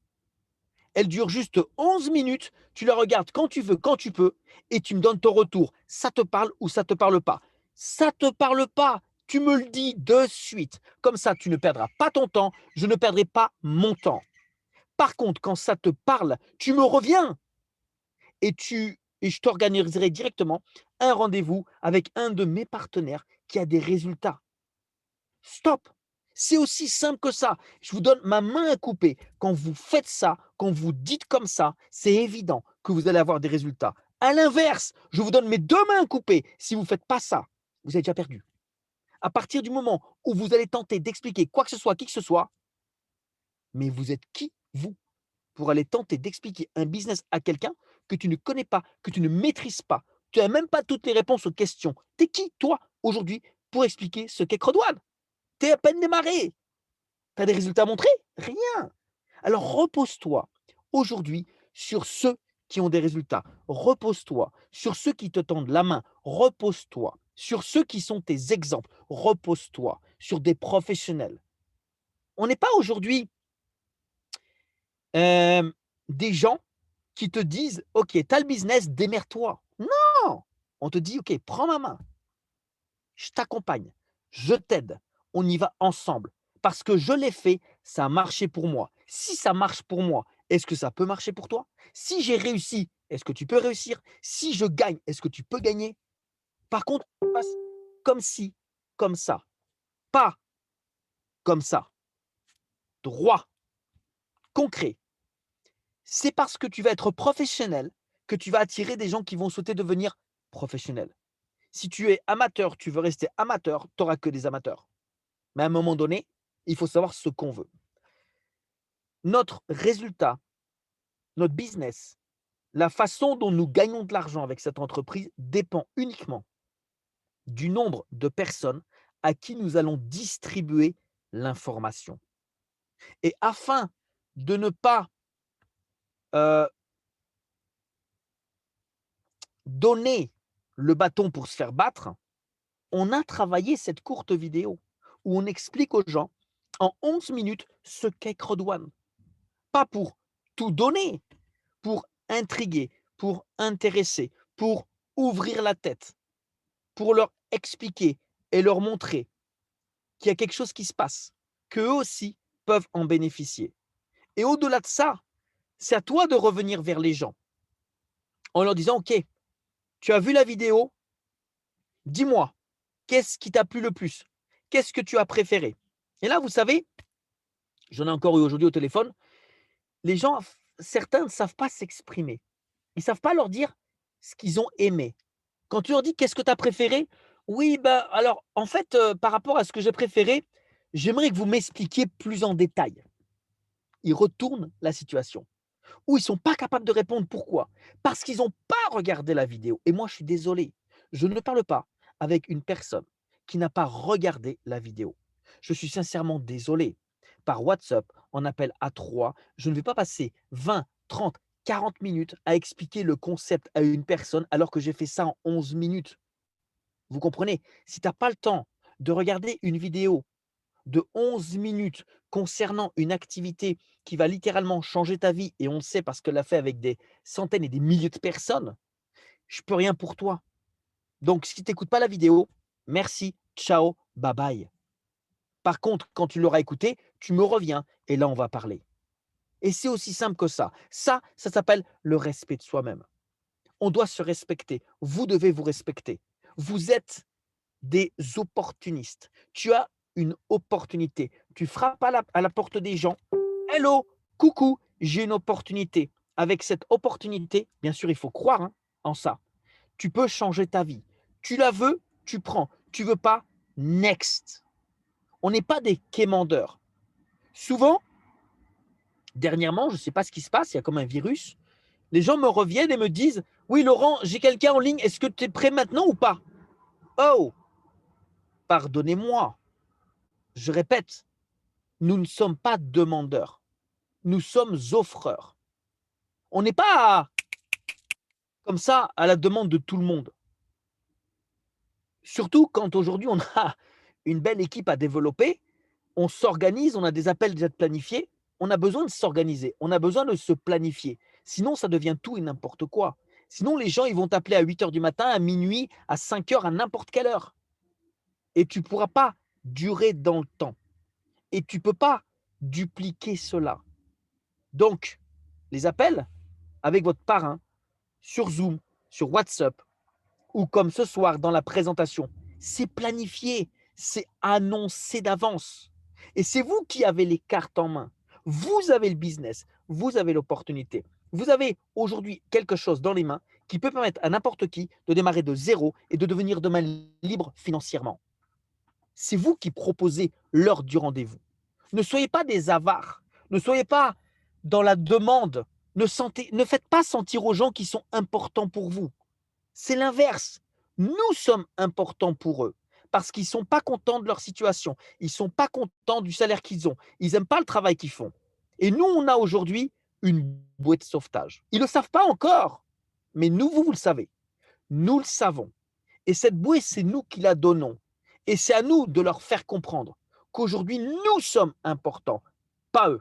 Elle dure juste 11 minutes, tu la regardes quand tu veux, quand tu peux, et tu me donnes ton retour. Ça te parle ou ça ne te parle pas? Ça ne te parle pas, tu me le dis de suite. Comme ça, tu ne perdras pas ton temps, je ne perdrai pas mon temps. Par contre, quand ça te parle, tu me reviens et je t'organiserai directement un rendez-vous avec un de mes partenaires qui a des résultats. Stop! C'est aussi simple que ça. Je vous donne ma main à couper. Quand vous faites ça, quand vous dites comme ça, c'est évident que vous allez avoir des résultats. À l'inverse, je vous donne mes 2 mains à couper. Si vous ne faites pas ça, vous avez déjà perdu. À partir du moment où vous allez tenter d'expliquer quoi que ce soit à qui que ce soit, mais vous êtes qui, vous, pour aller tenter d'expliquer un business à quelqu'un que tu ne connais pas, que tu ne maîtrises pas. Tu n'as même pas toutes les réponses aux questions. T'es qui, toi, aujourd'hui, pour expliquer ce qu'est Crodouane? T'es à peine démarré. Tu as des résultats à montrer? Rien. Alors repose-toi aujourd'hui sur ceux qui ont des résultats. Repose-toi sur ceux qui te tendent la main. Repose-toi sur ceux qui sont tes exemples. Repose-toi sur des professionnels. On n'est pas aujourd'hui des gens qui te disent ok, tu as le business, démerde-toi. Non, on te dit ok, prends ma main, je t'accompagne, je t'aide, on y va ensemble. Parce que je l'ai fait, ça a marché pour moi. Si ça marche pour moi, est-ce que ça peut marcher pour toi? Si j'ai réussi, est-ce que tu peux réussir? Si je gagne, est-ce que tu peux gagner? Par contre, on passe comme si, comme ça, pas comme ça, droit, concret. C'est parce que tu vas être professionnel que tu vas attirer des gens qui vont souhaiter devenir professionnels. Si tu es amateur, tu veux rester amateur, tu n'auras que des amateurs. Mais à un moment donné, il faut savoir ce qu'on veut. Notre résultat, notre business, la façon dont nous gagnons de l'argent avec cette entreprise dépend uniquement du nombre de personnes à qui nous allons distribuer l'information. Et afin de ne pas donner le bâton pour se faire battre, on a travaillé cette courte vidéo où on explique aux gens en 11 minutes ce qu'est Crodouane. Pas pour tout donner, pour intriguer, pour intéresser, pour ouvrir la tête, pour leur expliquer et leur montrer qu'il y a quelque chose qui se passe, qu'eux aussi peuvent en bénéficier. Et au-delà de ça, c'est à toi de revenir vers les gens en leur disant, OK, tu as vu la vidéo, dis-moi, qu'est-ce qui t'a plu le plus? Qu'est-ce que tu as préféré? Et là, vous savez, j'en ai encore eu aujourd'hui au téléphone, les gens, certains ne savent pas s'exprimer. Ils ne savent pas leur dire ce qu'ils ont aimé. Quand tu leur dis: «Qu'est-ce que tu as préféré?» «Oui, bah, alors, en fait, par rapport à ce que j'ai préféré, j'aimerais que vous m'expliquiez plus en détail. Ils retournent la situation. Ou ils ne sont pas capables de répondre. Pourquoi? Parce qu'ils n'ont pas regardé la vidéo. Et moi, je suis désolé. Je ne parle pas avec une personne qui n'a pas regardé la vidéo. Je suis sincèrement désolé. Par WhatsApp, en appel à 3, je ne vais pas passer 20, 30, 40 minutes à expliquer le concept à une personne alors que j'ai fait ça en 11 minutes. Vous comprenez? Si tu n'as pas le temps de regarder une vidéo de 11 minutes concernant une activité qui va littéralement changer ta vie, et on le sait parce qu'elle l'a fait avec des centaines et des milliers de personnes, je ne peux rien pour toi. Donc, si tu n'écoutes pas la vidéo, merci, ciao, bye bye. Par contre, quand tu l'auras écouté, tu me reviens et là, on va parler. Et c'est aussi simple que ça. Ça s'appelle le respect de soi-même. On doit se respecter. Vous devez vous respecter. Vous êtes des opportunistes. Tu as une opportunité. Tu frappes à la porte des gens. Hello, coucou, j'ai une opportunité. Avec cette opportunité, bien sûr, il faut croire en ça. Tu peux changer ta vie. Tu la veux, tu prends. Tu veux pas, next. On n'est pas des quémandeurs. Souvent, dernièrement, je ne sais pas ce qui se passe, il y a comme un virus. Les gens me reviennent et me disent « Oui, Laurent, j'ai quelqu'un en ligne, est-ce que tu es prêt maintenant ou pas ?» Oh, pardonnez-moi. Je répète, nous ne sommes pas demandeurs. Nous sommes offreurs. On n'est pas comme ça à la demande de tout le monde. Surtout quand aujourd'hui on a une belle équipe à développer, on s'organise, on a des appels déjà planifiés, on a besoin de s'organiser, on a besoin de se planifier. Sinon, ça devient tout et n'importe quoi. Sinon, les gens ils vont t'appeler à 8 heures du matin, à minuit, à 5 heures, à n'importe quelle heure. Et tu ne pourras pas durer dans le temps. Et tu ne peux pas dupliquer cela. Donc, les appels avec votre parrain sur Zoom, sur WhatsApp, ou comme ce soir dans la présentation, c'est planifié, c'est annoncé d'avance. Et c'est vous qui avez les cartes en main. Vous avez le business, vous avez l'opportunité. Vous avez aujourd'hui quelque chose dans les mains qui peut permettre à n'importe qui de démarrer de zéro et de devenir demain libre financièrement. C'est vous qui proposez l'heure du rendez-vous. Ne soyez pas des avares, ne soyez pas dans la demande, ne faites pas sentir aux gens qui sont importants pour vous. C'est l'inverse. Nous sommes importants pour eux parce qu'ils ne sont pas contents de leur situation. Ils ne sont pas contents du salaire qu'ils ont. Ils n'aiment pas le travail qu'ils font. Et nous, on a aujourd'hui une bouée de sauvetage. Ils ne le savent pas encore, mais nous, vous le savez. Nous le savons. Et cette bouée, c'est nous qui la donnons. Et c'est à nous de leur faire comprendre qu'aujourd'hui, nous sommes importants, pas eux.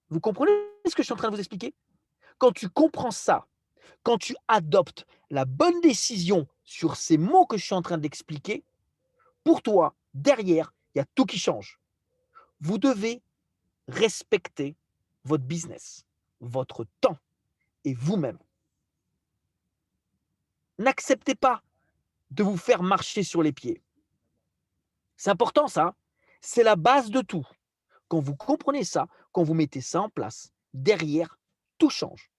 Vous comprenez ce que je suis en train de vous expliquer? Quand tu comprends ça, quand tu adoptes la bonne décision sur ces mots que je suis en train d'expliquer, pour toi, derrière, il y a tout qui change. Vous devez respecter votre business, votre temps et vous-même. N'acceptez pas de vous faire marcher sur les pieds. C'est important ça, c'est la base de tout. Quand vous comprenez ça, quand vous mettez ça en place, derrière, tout change.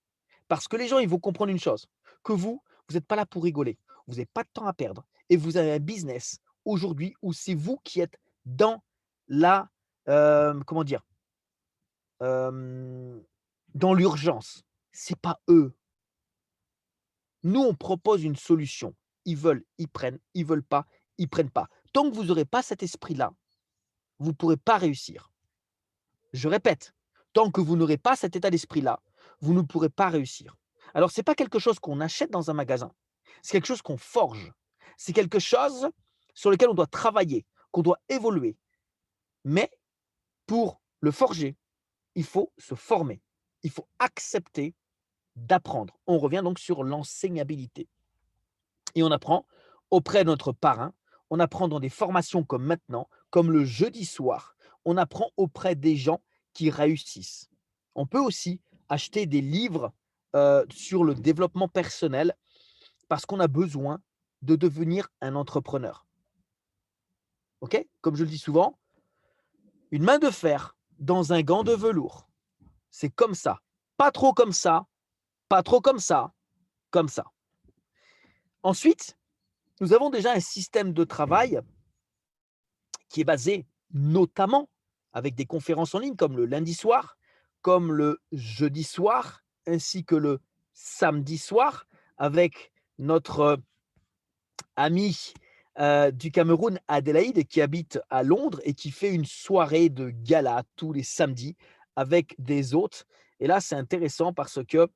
Parce que les gens, ils vont comprendre une chose, que vous n'êtes pas là pour rigoler, vous n'avez pas de temps à perdre et vous avez un business aujourd'hui où c'est vous qui êtes dans la, comment dire, dans l'urgence. Ce n'est pas eux. Nous, on propose une solution. Ils veulent, ils prennent. Ils ne veulent pas, ils ne prennent pas. Tant que vous n'aurez pas cet esprit-là, vous ne pourrez pas réussir. Je répète, tant que vous n'aurez pas cet état d'esprit-là, vous ne pourrez pas réussir. Alors, ce n'est pas quelque chose qu'on achète dans un magasin. C'est quelque chose qu'on forge. C'est quelque chose sur lequel on doit travailler, qu'on doit évoluer. Mais pour le forger, il faut se former. Il faut accepter d'apprendre. On revient donc sur l'enseignabilité. Et on apprend auprès de notre parrain, on apprend dans des formations comme maintenant, comme le jeudi soir, on apprend auprès des gens qui réussissent. On peut aussi acheter des livres sur le développement personnel parce qu'on a besoin de devenir un entrepreneur. Ok? Comme je le dis souvent, une main de fer dans un gant de velours, c'est comme ça. Pas trop comme ça, pas trop comme ça, comme ça. Ensuite, nous avons déjà un système de travail qui est basé notamment avec des conférences en ligne comme le lundi soir, comme le jeudi soir, ainsi que le samedi soir, avec notre ami du Cameroun, Adélaïde, qui habite à Londres et qui fait une soirée de gala tous les samedis avec des hôtes. Et là, c'est intéressant parce que,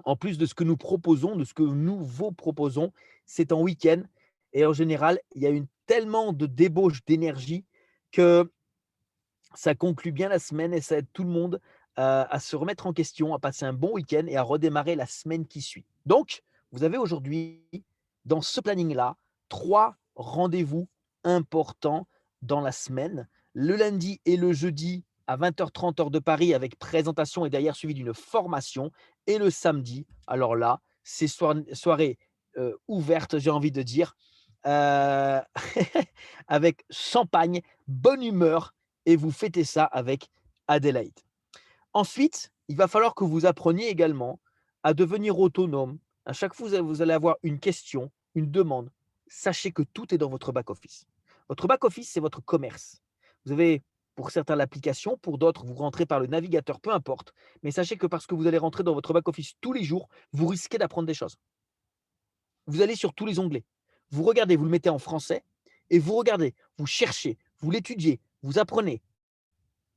en plus de ce que nous proposons, de ce que nous vous proposons, c'est en week-end. Et en général, il y a tellement de débauche d'énergie que ça conclut bien la semaine et ça aide tout le monde à se remettre en question, à passer un bon week-end et à redémarrer la semaine qui suit. Donc, vous avez aujourd'hui, dans ce planning-là, 3 rendez-vous importants dans la semaine. Le lundi et le jeudi à 20h30 heure de Paris avec présentation et derrière suivi d'une formation. Et le samedi, alors là, c'est soirée ouverte, j'ai envie de dire, euh, avec champagne, bonne humeur, et vous fêtez ça avec Adélaïde. Ensuite, il va falloir que vous appreniez également à devenir autonome. À chaque fois que vous allez avoir une question, une demande, sachez que tout est dans votre back-office. Votre back-office, c'est votre commerce. Vous avez, pour certains, l'application, pour d'autres, vous rentrez par le navigateur, peu importe. Mais sachez que parce que vous allez rentrer dans votre back-office tous les jours, vous risquez d'apprendre des choses. Vous allez sur tous les onglets. Vous regardez, vous le mettez en français, et vous regardez, vous cherchez, vous l'étudiez, vous apprenez.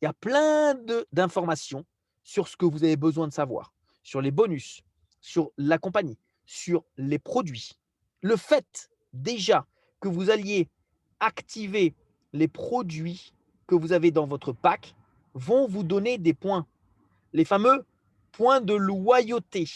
Il y a plein d'informations sur ce que vous avez besoin de savoir, sur les bonus, sur la compagnie, sur les produits. Le fait déjà que vous alliez activer les produits que vous avez dans votre pack vont vous donner des points. Les fameux points de loyauté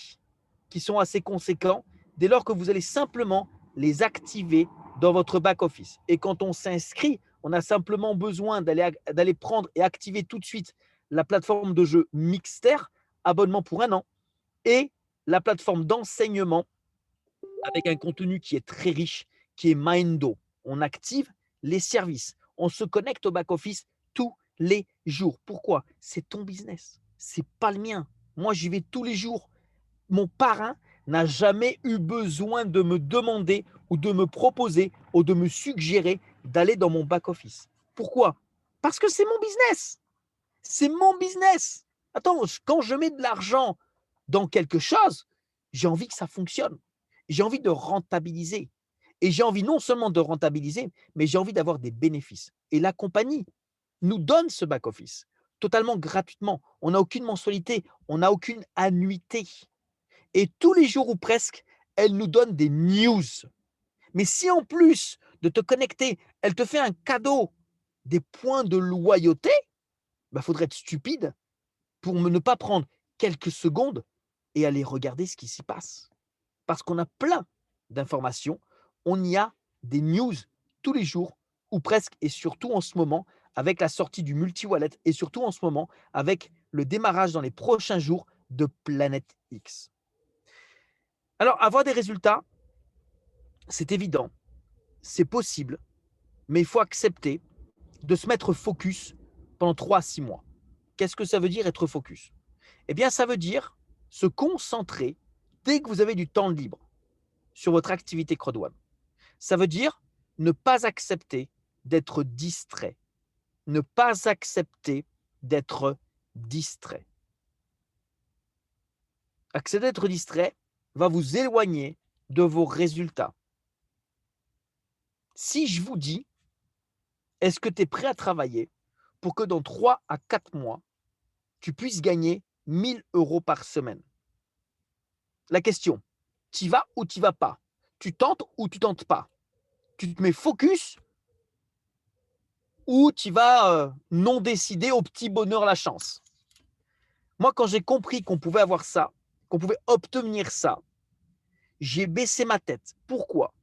qui sont assez conséquents dès lors que vous allez simplement les activer dans votre back-office. Et quand on s'inscrit, on a simplement besoin d'aller prendre et activer tout de suite la plateforme de jeu Mixter, abonnement pour 1 an, et la plateforme d'enseignement avec un contenu qui est très riche, qui est Mindo. On active les services. On se connecte au back-office tous les jours. Pourquoi? C'est ton business. C'est pas le mien. Moi, j'y vais tous les jours. Mon parrain n'a jamais eu besoin de me demander ou de me proposer ou de me suggérer d'aller dans mon back-office. Pourquoi? Parce que c'est mon business. C'est mon business. Attends, quand je mets de l'argent dans quelque chose, j'ai envie que ça fonctionne. J'ai envie de rentabiliser. Et j'ai envie non seulement de rentabiliser, mais j'ai envie d'avoir des bénéfices. Et la compagnie nous donne ce back-office totalement gratuitement. On n'a aucune mensualité, on n'a aucune annuité. Et tous les jours ou presque, elle nous donne des news. Mais si en plus de te connecter, elle te fait un cadeau, des points de loyauté, il faudrait être stupide pour ne pas prendre quelques secondes et aller regarder ce qui s'y passe. Parce qu'on a plein d'informations, on y a des news tous les jours ou presque, et surtout en ce moment avec la sortie du multi-wallet et surtout en ce moment avec le démarrage dans les prochains jours de Planète X. Alors, avoir des résultats, c'est évident, c'est possible, mais il faut accepter de se mettre focus pendant 3 à 6 mois. Qu'est-ce que ça veut dire être focus? Eh bien, ça veut dire se concentrer dès que vous avez du temps libre sur votre activité CrowdOne. Ça veut dire ne pas accepter d'être distrait. Ne pas accepter d'être distrait. Accepter d'être distrait va vous éloigner de vos résultats. Si je vous dis, est-ce que tu es prêt à travailler pour que dans 3 à 4 mois, tu puisses gagner 1 000 € par semaine? La question, tu y vas ou tu y vas pas? Tu tentes ou tu tentes pas? Tu te mets focus ou tu vas non décider au petit bonheur la chance? Moi, quand j'ai compris qu'on pouvait avoir ça, qu'on pouvait obtenir ça, j'ai baissé ma tête. Pourquoi?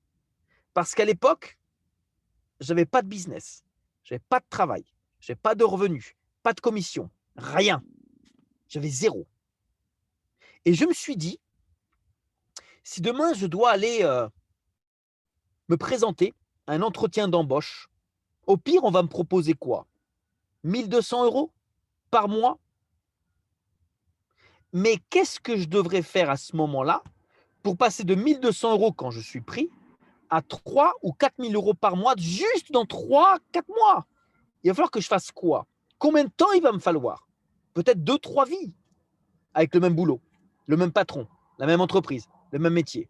Parce qu'à l'époque, je n'avais pas de business, je n'avais pas de travail, je n'avais pas de revenus, pas de commission, rien. J'avais 0. Et je me suis dit, si demain je dois aller me présenter à un entretien d'embauche, au pire, on va me proposer quoi? 1 200 € par mois? Mais qu'est-ce que je devrais faire à ce moment-là pour passer de 1 200 € quand je suis pris à 3 ou 4 000 € par mois juste dans 3-4 mois? il va falloir que je fasse quoi? Combien de temps il va me falloir? Peut-être 2-3 vies avec le même boulot, le même patron, la même entreprise, le même métier.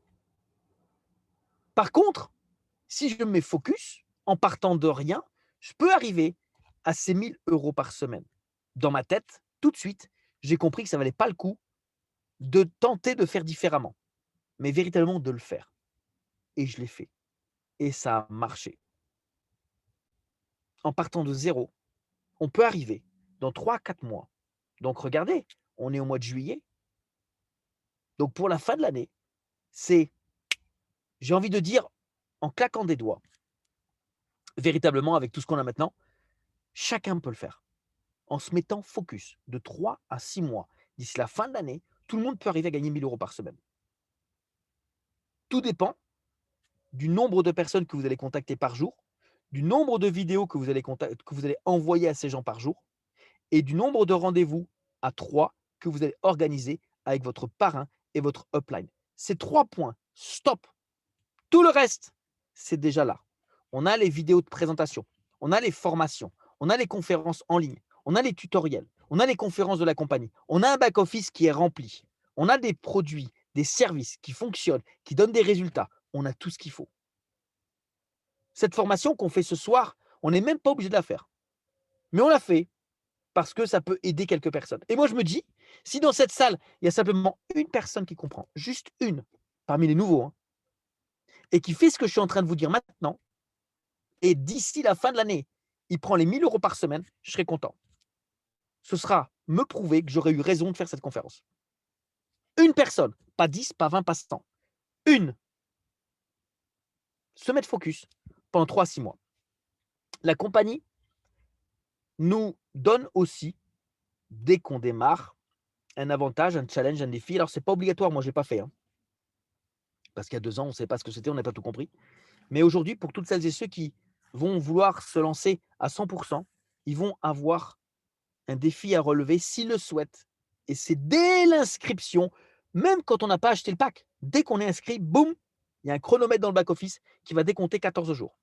Par contre, si je me mets focus, en partant de rien, je peux arriver à ces 1 000 € par semaine. Dans ma tête, tout de suite, j'ai compris que ça ne valait pas le coup de tenter de faire différemment, mais véritablement de le faire. Et je l'ai fait. Et ça a marché. En partant de zéro, on peut arriver dans 3 à 4 mois. Donc regardez, on est au mois de juillet. Donc pour la fin de l'année, c'est, j'ai envie de dire, en claquant des doigts, véritablement avec tout ce qu'on a maintenant, chacun peut le faire. En se mettant focus de 3 à 6 mois. D'ici la fin de l'année, tout le monde peut arriver à gagner 1 000 € par semaine. Tout dépend du nombre de personnes que vous allez contacter par jour, du nombre de vidéos que vous allez envoyer à ces gens par jour et du nombre de rendez-vous à 3 que vous allez organiser avec votre parrain et votre upline. Ces 3 points, stop. Tout le reste, c'est déjà là. On a les vidéos de présentation, on a les formations, on a les conférences en ligne, on a les tutoriels, on a les conférences de la compagnie, on a un back-office qui est rempli, on a des produits, des services qui fonctionnent, qui donnent des résultats. On a tout ce qu'il faut. Cette formation qu'on fait ce soir, on n'est même pas obligé de la faire. Mais on la fait parce que ça peut aider quelques personnes. Et moi, je me dis, si dans cette salle, il y a simplement une personne qui comprend, juste une, parmi les nouveaux, et qui fait ce que je suis en train de vous dire maintenant, et d'ici la fin de l'année, il prend les 1 000 € par semaine, je serai content. Ce sera me prouver que j'aurais eu raison de faire cette conférence. Une personne, pas 10, pas 20, pas 100. Une. Se mettre focus pendant 3 à 6 mois. La compagnie nous donne aussi, dès qu'on démarre, un avantage, un challenge, un défi. Alors, ce n'est pas obligatoire, moi, je ne l'ai pas fait. Parce qu'il y a 2 ans, on ne savait pas ce que c'était, on n'a pas tout compris. Mais aujourd'hui, pour toutes celles et ceux qui vont vouloir se lancer à 100%, ils vont avoir un défi à relever s'ils le souhaitent. Et c'est dès l'inscription, même quand on n'a pas acheté le pack, dès qu'on est inscrit, boum, il y a un chronomètre dans le back-office qui va décompter 14 jours.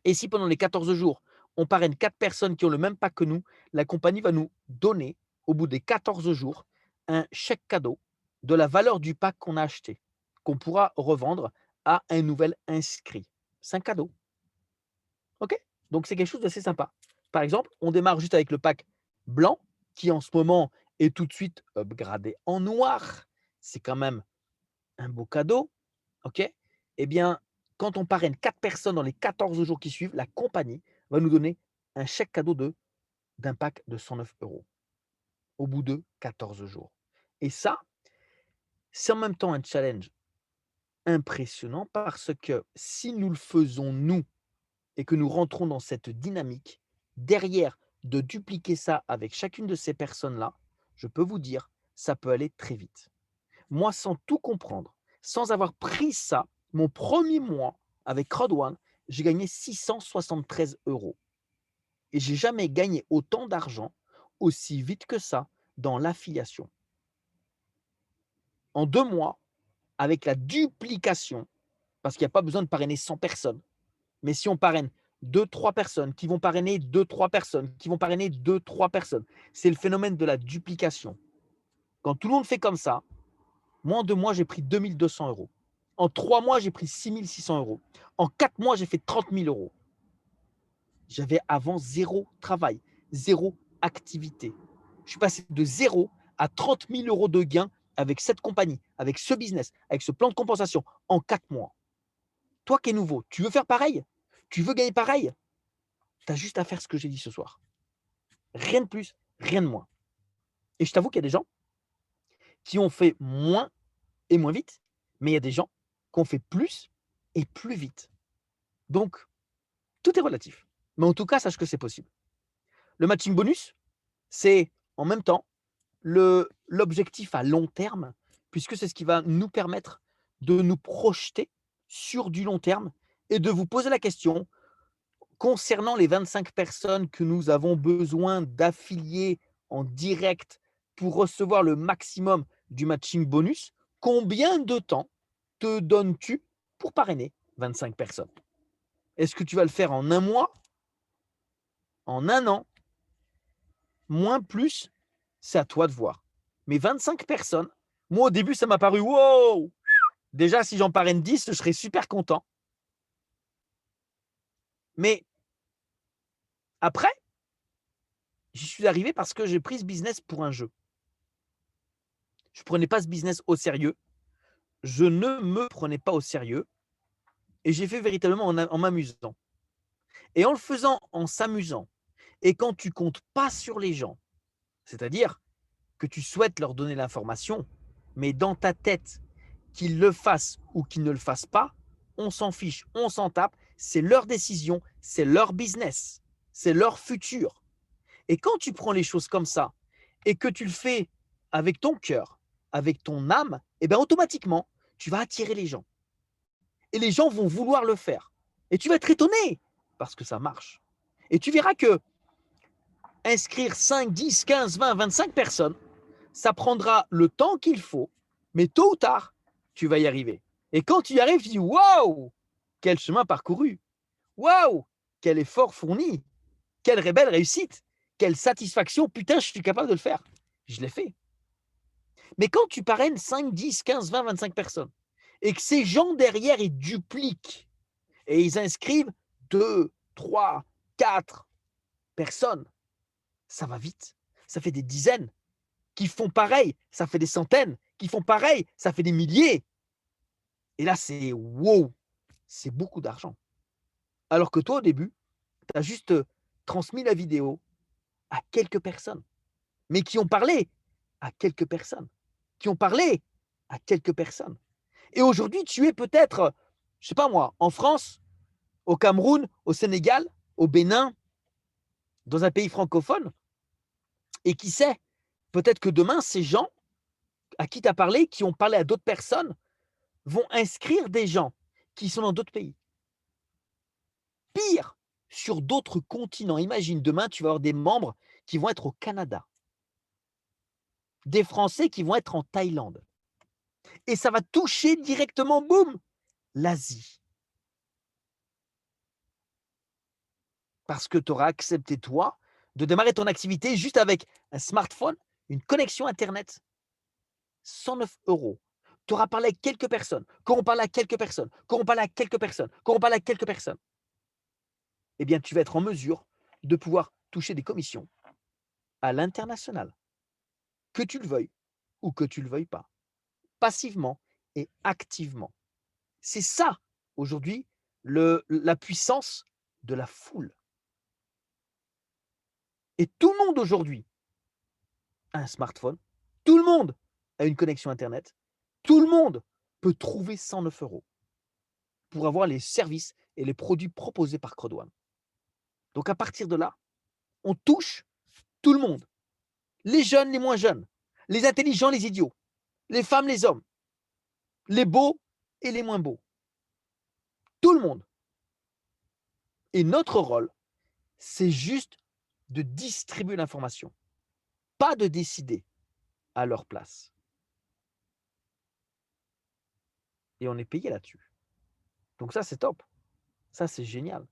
Et si pendant les 14 jours, on parraine 4 personnes qui ont le même pack que nous, la compagnie va nous donner, au bout des 14 jours, un chèque cadeau de la valeur du pack qu'on a acheté, qu'on pourra revendre à un nouvel inscrit. C'est un cadeau. OK? Donc, c'est quelque chose d'assez sympa. Par exemple, on démarre juste avec le pack blanc, qui en ce moment est tout de suite upgradé en noir. C'est quand même un beau cadeau. OK? Eh bien, quand on parraine 4 personnes dans les 14 jours qui suivent, la compagnie va nous donner un chèque cadeau d'un pack de 109 € au bout de 14 jours. Et ça, c'est en même temps un challenge impressionnant parce que si nous le faisons nous et que nous rentrons dans cette dynamique, derrière de dupliquer ça avec chacune de ces personnes-là, je peux vous dire, ça peut aller très vite. Moi, sans tout comprendre, sans avoir pris ça, mon premier mois avec Crowd1, j'ai gagné 673 €. Et j'ai jamais gagné autant d'argent aussi vite que ça dans l'affiliation. En 2 mois, avec la duplication, parce qu'il n'y a pas besoin de parrainer 100 personnes, mais si on parraine 2-3 personnes, qui vont parrainer 2-3 personnes, qui vont parrainer 2-3 personnes, c'est le phénomène de la duplication. Quand tout le monde fait comme ça, moi en 2 mois, j'ai pris 2 200 €. En 3 mois, j'ai pris 6 600 €. En 4 mois, j'ai fait 30 000 €. J'avais avant 0 travail, 0 activité. Je suis passé de 0 à 30 000 € de gains avec cette compagnie, avec ce business, avec ce plan de compensation en 4 mois. Toi qui es nouveau, tu veux faire pareil? Tu veux gagner pareil? Tu as juste à faire ce que j'ai dit ce soir. Rien de plus, rien de moins. Et je t'avoue qu'il y a des gens qui ont fait moins et moins vite, mais il y a des gens qui ont fait plus et plus vite. Donc, tout est relatif. Mais en tout cas, sache que c'est possible. Le matching bonus, c'est en même temps l'objectif à long terme, puisque c'est ce qui va nous permettre de nous projeter sur du long terme et de vous poser la question concernant les 25 personnes que nous avons besoin d'affilier en direct pour recevoir le maximum du matching bonus. Combien de temps te donnes-tu pour parrainer 25 personnes? Est-ce que tu vas le faire en 1 mois? En un an, moins, plus, c'est à toi de voir. Mais 25 personnes, moi, au début, ça m'a paru, wow! Déjà, si j'en parraine 10, je serais super content. Mais après, j'y suis arrivé parce que j'ai pris ce business pour un jeu. Je ne prenais pas ce business au sérieux. Je ne me prenais pas au sérieux. Et j'ai fait véritablement en m'amusant. Et en le faisant en s'amusant, et quand tu comptes pas sur les gens, c'est-à-dire que tu souhaites leur donner l'information, mais dans ta tête, qu'ils le fassent ou qu'ils ne le fassent pas, on s'en fiche, on s'en tape, c'est leur décision, c'est leur business, c'est leur futur. Et quand tu prends les choses comme ça et que tu le fais avec ton cœur, avec ton âme, et bien automatiquement, tu vas attirer les gens. Et les gens vont vouloir le faire. Et tu vas être étonné parce que ça marche. Et tu verras que inscrire 5, 10, 15, 20, 25 personnes, ça prendra le temps qu'il faut, mais tôt ou tard, tu vas y arriver. Et quand tu y arrives, tu dis waouh, quel chemin parcouru, waouh, quel effort fourni, quelle belle réussite, quelle satisfaction, putain, je suis capable de le faire. Je l'ai fait. Mais quand tu parraines 5, 10, 15, 20, 25 personnes et que ces gens derrière, ils dupliquent et ils inscrivent 2, 3, 4 personnes, ça va vite. Ça fait des dizaines qui font pareil, ça fait des centaines, qui font pareil, ça fait des milliers. Et là, c'est wow, c'est beaucoup d'argent. Alors que toi, au début, tu as juste transmis la vidéo à quelques personnes, mais qui ont parlé à quelques personnes, qui ont parlé à quelques personnes. Et aujourd'hui, tu es peut-être, je ne sais pas moi, en France, au Cameroun, au Sénégal, au Bénin, dans un pays francophone. Et qui sait, peut-être que demain, ces gens à qui tu as parlé, qui ont parlé à d'autres personnes, vont inscrire des gens qui sont dans d'autres pays. Pire, sur d'autres continents. Imagine, demain, tu vas avoir des membres qui vont être au Canada, des Français qui vont être en Thaïlande. Et ça va toucher directement, boum, l'Asie. Parce que tu auras accepté, toi, de démarrer ton activité juste avec un smartphone, une connexion Internet. 109 €. Tu auras parlé à quelques personnes, qu'auront parlé à quelques personnes, qu'auront parlé à quelques personnes, qu'auront parlé à quelques personnes. Eh bien, tu vas être en mesure de pouvoir toucher des commissions à l'international, que tu le veuilles ou que tu ne le veuilles pas, passivement et activement. C'est ça, aujourd'hui, la puissance de la foule. Et tout le monde aujourd'hui a un smartphone, tout le monde a une connexion Internet, tout le monde peut trouver 109 € pour avoir les services et les produits proposés par Crowd1. Donc à partir de là, on touche tout le monde. Les jeunes, les moins jeunes, les intelligents, les idiots, les femmes, les hommes, les beaux et les moins beaux. Tout le monde. Et notre rôle, c'est juste de distribuer l'information, pas de décider à leur place. Et on est payé là-dessus. Donc ça, c'est top. Ça, c'est génial.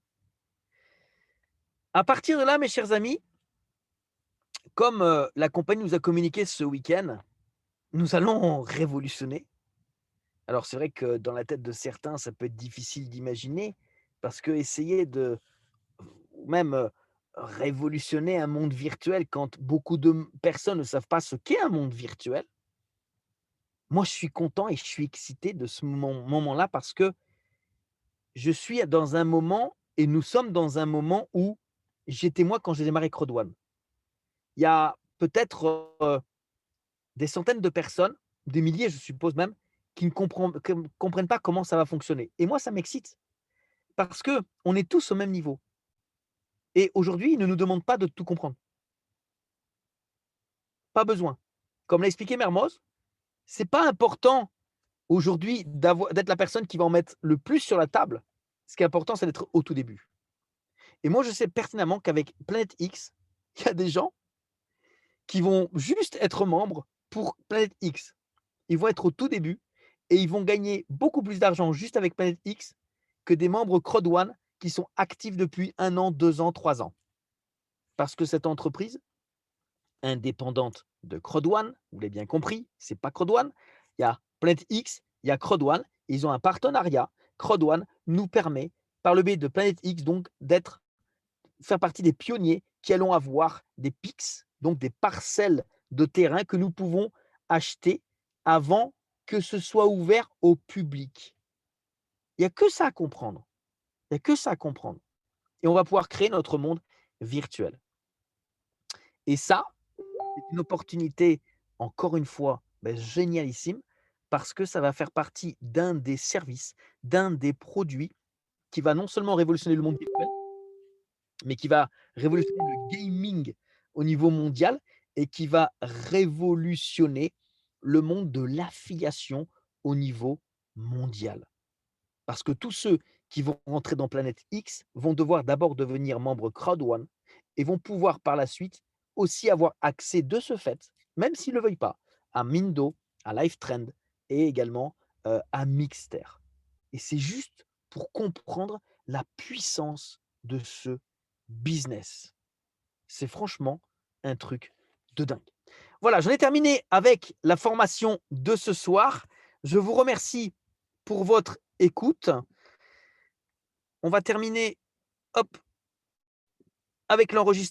À partir de là, mes chers amis, comme la compagnie nous a communiqué ce week-end, nous allons révolutionner. Alors c'est vrai que dans la tête de certains, ça peut être difficile d'imaginer, parce que essayer de même révolutionner un monde virtuel quand beaucoup de personnes ne savent pas ce qu'est un monde virtuel. Moi, je suis content et je suis excité de ce moment-là parce que je suis dans un moment et nous sommes dans un moment où j'étais moi quand j'ai démarré Crowd1. Il y a peut-être des centaines de personnes, des milliers, je suppose même, qui ne comprennent pas comment ça va fonctionner. Et moi, ça m'excite parce qu'on est tous au même niveau. Et aujourd'hui, ils ne nous demandent pas de tout comprendre. Pas besoin. Comme l'a expliqué Mermoz, c'est pas important aujourd'hui d'être la personne qui va en mettre le plus sur la table. Ce qui est important, c'est d'être au tout début. Et moi, je sais pertinemment qu'avec Planète X, il y a des gens qui vont juste être membres pour Planète X. Ils vont être au tout début et ils vont gagner beaucoup plus d'argent juste avec Planète X que des membres Crowd1 qui sont actifs depuis 1 an, 2 ans, 3 ans. parce que cette entreprise, indépendante de Crowd1, vous l'avez bien compris, ce n'est pas Crowd1, il y a Planet X, il y a Crowd1, ils ont un partenariat. Crowd1 nous permet, par le biais de Planet X, donc faire partie des pionniers qui allons avoir des PIX, donc des parcelles de terrain que nous pouvons acheter avant que ce soit ouvert au public. Il n'y a que ça à comprendre. Il n'y a que ça à comprendre. Et on va pouvoir créer notre monde virtuel. Et ça, c'est une opportunité, encore une fois, génialissime, parce que ça va faire partie d'un des services, d'un des produits qui va non seulement révolutionner le monde virtuel, mais qui va révolutionner le gaming au niveau mondial et qui va révolutionner le monde de l'affiliation au niveau mondial. Parce que tous ceux qui vont rentrer dans Planète X vont devoir d'abord devenir membres Crowd1 et vont pouvoir par la suite aussi avoir accès de ce fait, même s'ils ne le veuillent pas, à Mindo, à LiveTrend et également à Mixter. Et c'est juste pour comprendre la puissance de ce business. C'est franchement un truc de dingue. Voilà, j'en ai terminé avec la formation de ce soir. Je vous remercie pour votre écoute. On va terminer avec l'enregistrement.